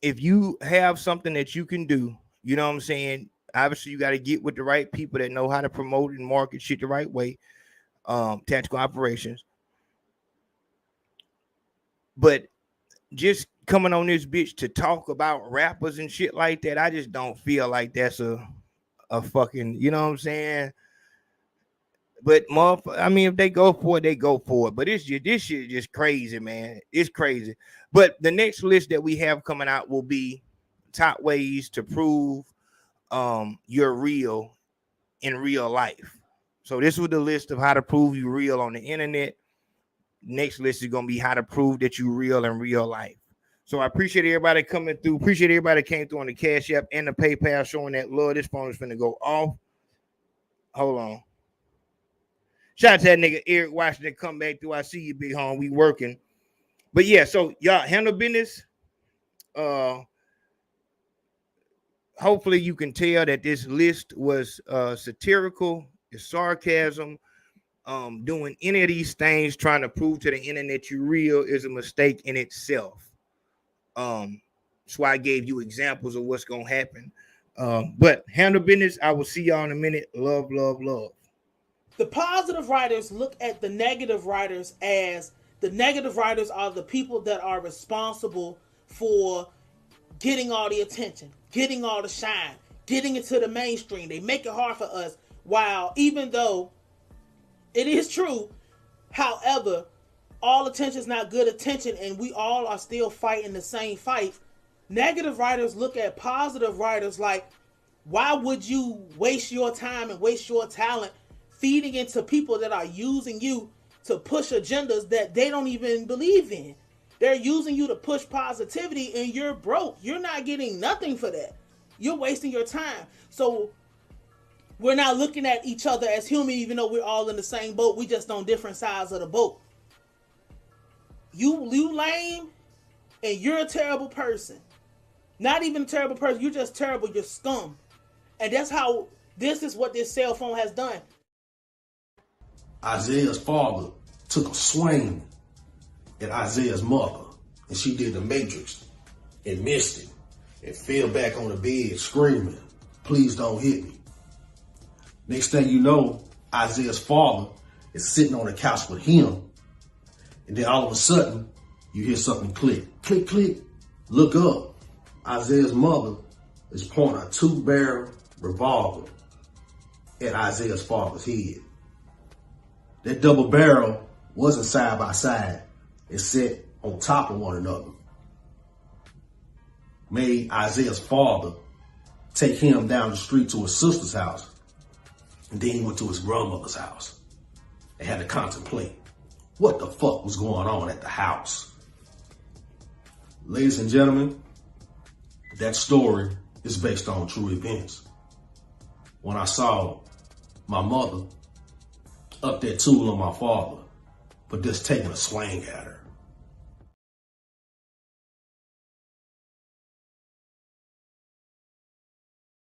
if you have something that you can do, you know what I'm saying? Obviously, you got to get with the right people that know how to promote and market shit the right way. Tactical operations. But just coming on this bitch to talk about rappers and shit like that, I just don't feel like that's a fucking, you know what I'm saying? But I mean, if they go for it, they go for it. But this shit is just crazy, man. It's crazy. But the next list that we have coming out will be top ways to prove you're real in real life. So this was the list of how to prove you real on the internet. Next list is going to be how to prove that you real in real life. So I appreciate everybody coming through. Appreciate everybody that came through on the Cash App and the PayPal showing that love. This phone is finna go off. Hold on. Shout out to that nigga Eric Washington. Come back through. I see you, big home. We working. But yeah, so y'all handle business. Hopefully you can tell that this list was satirical. It's sarcasm. Doing any of these things, trying to prove to the internet you real, is a mistake in itself. That's why I gave you examples of what's gonna happen. But handle business. I will see y'all in a minute. Love, love, love. The positive writers look at the negative writers as the negative writers are the people that are responsible for getting all the attention, getting all the shine, getting into the mainstream. They make it hard for us. While even though it is true, however, all attention is not good attention, and we all are still fighting the same fight. Negative writers look at positive writers like, why would you waste your time and waste your talent feeding into people that are using you to push agendas that they don't even believe in? They're using you to push positivity, and you're broke. You're not getting nothing for that. You're wasting your time. So we're not looking at each other as human, even though we're all in the same boat. We just on different sides of the boat. You lame, and you're a terrible person. Not even a terrible person. You're just terrible. You're scum. And that's how, this is what this cell phone has done. Isaiah's father took a swing at Isaiah's mother, and she did the Matrix and missed it and fell back on the bed screaming, "Please don't hit me." Next thing you know, Isaiah's father is sitting on the couch with him, and then all of a sudden, you hear something click, click, click. Look up. Isaiah's mother is pointing a 2-barrel revolver at Isaiah's father's head. That double barrel wasn't side by side. It sat on top of one another. Made Isaiah's father take him down the street to his sister's house. And then he went to his grandmother's house and had to contemplate what the fuck was going on at the house. Ladies and gentlemen, that story is based on true events. When I saw my mother up that tool on my father for just taking a swing at her,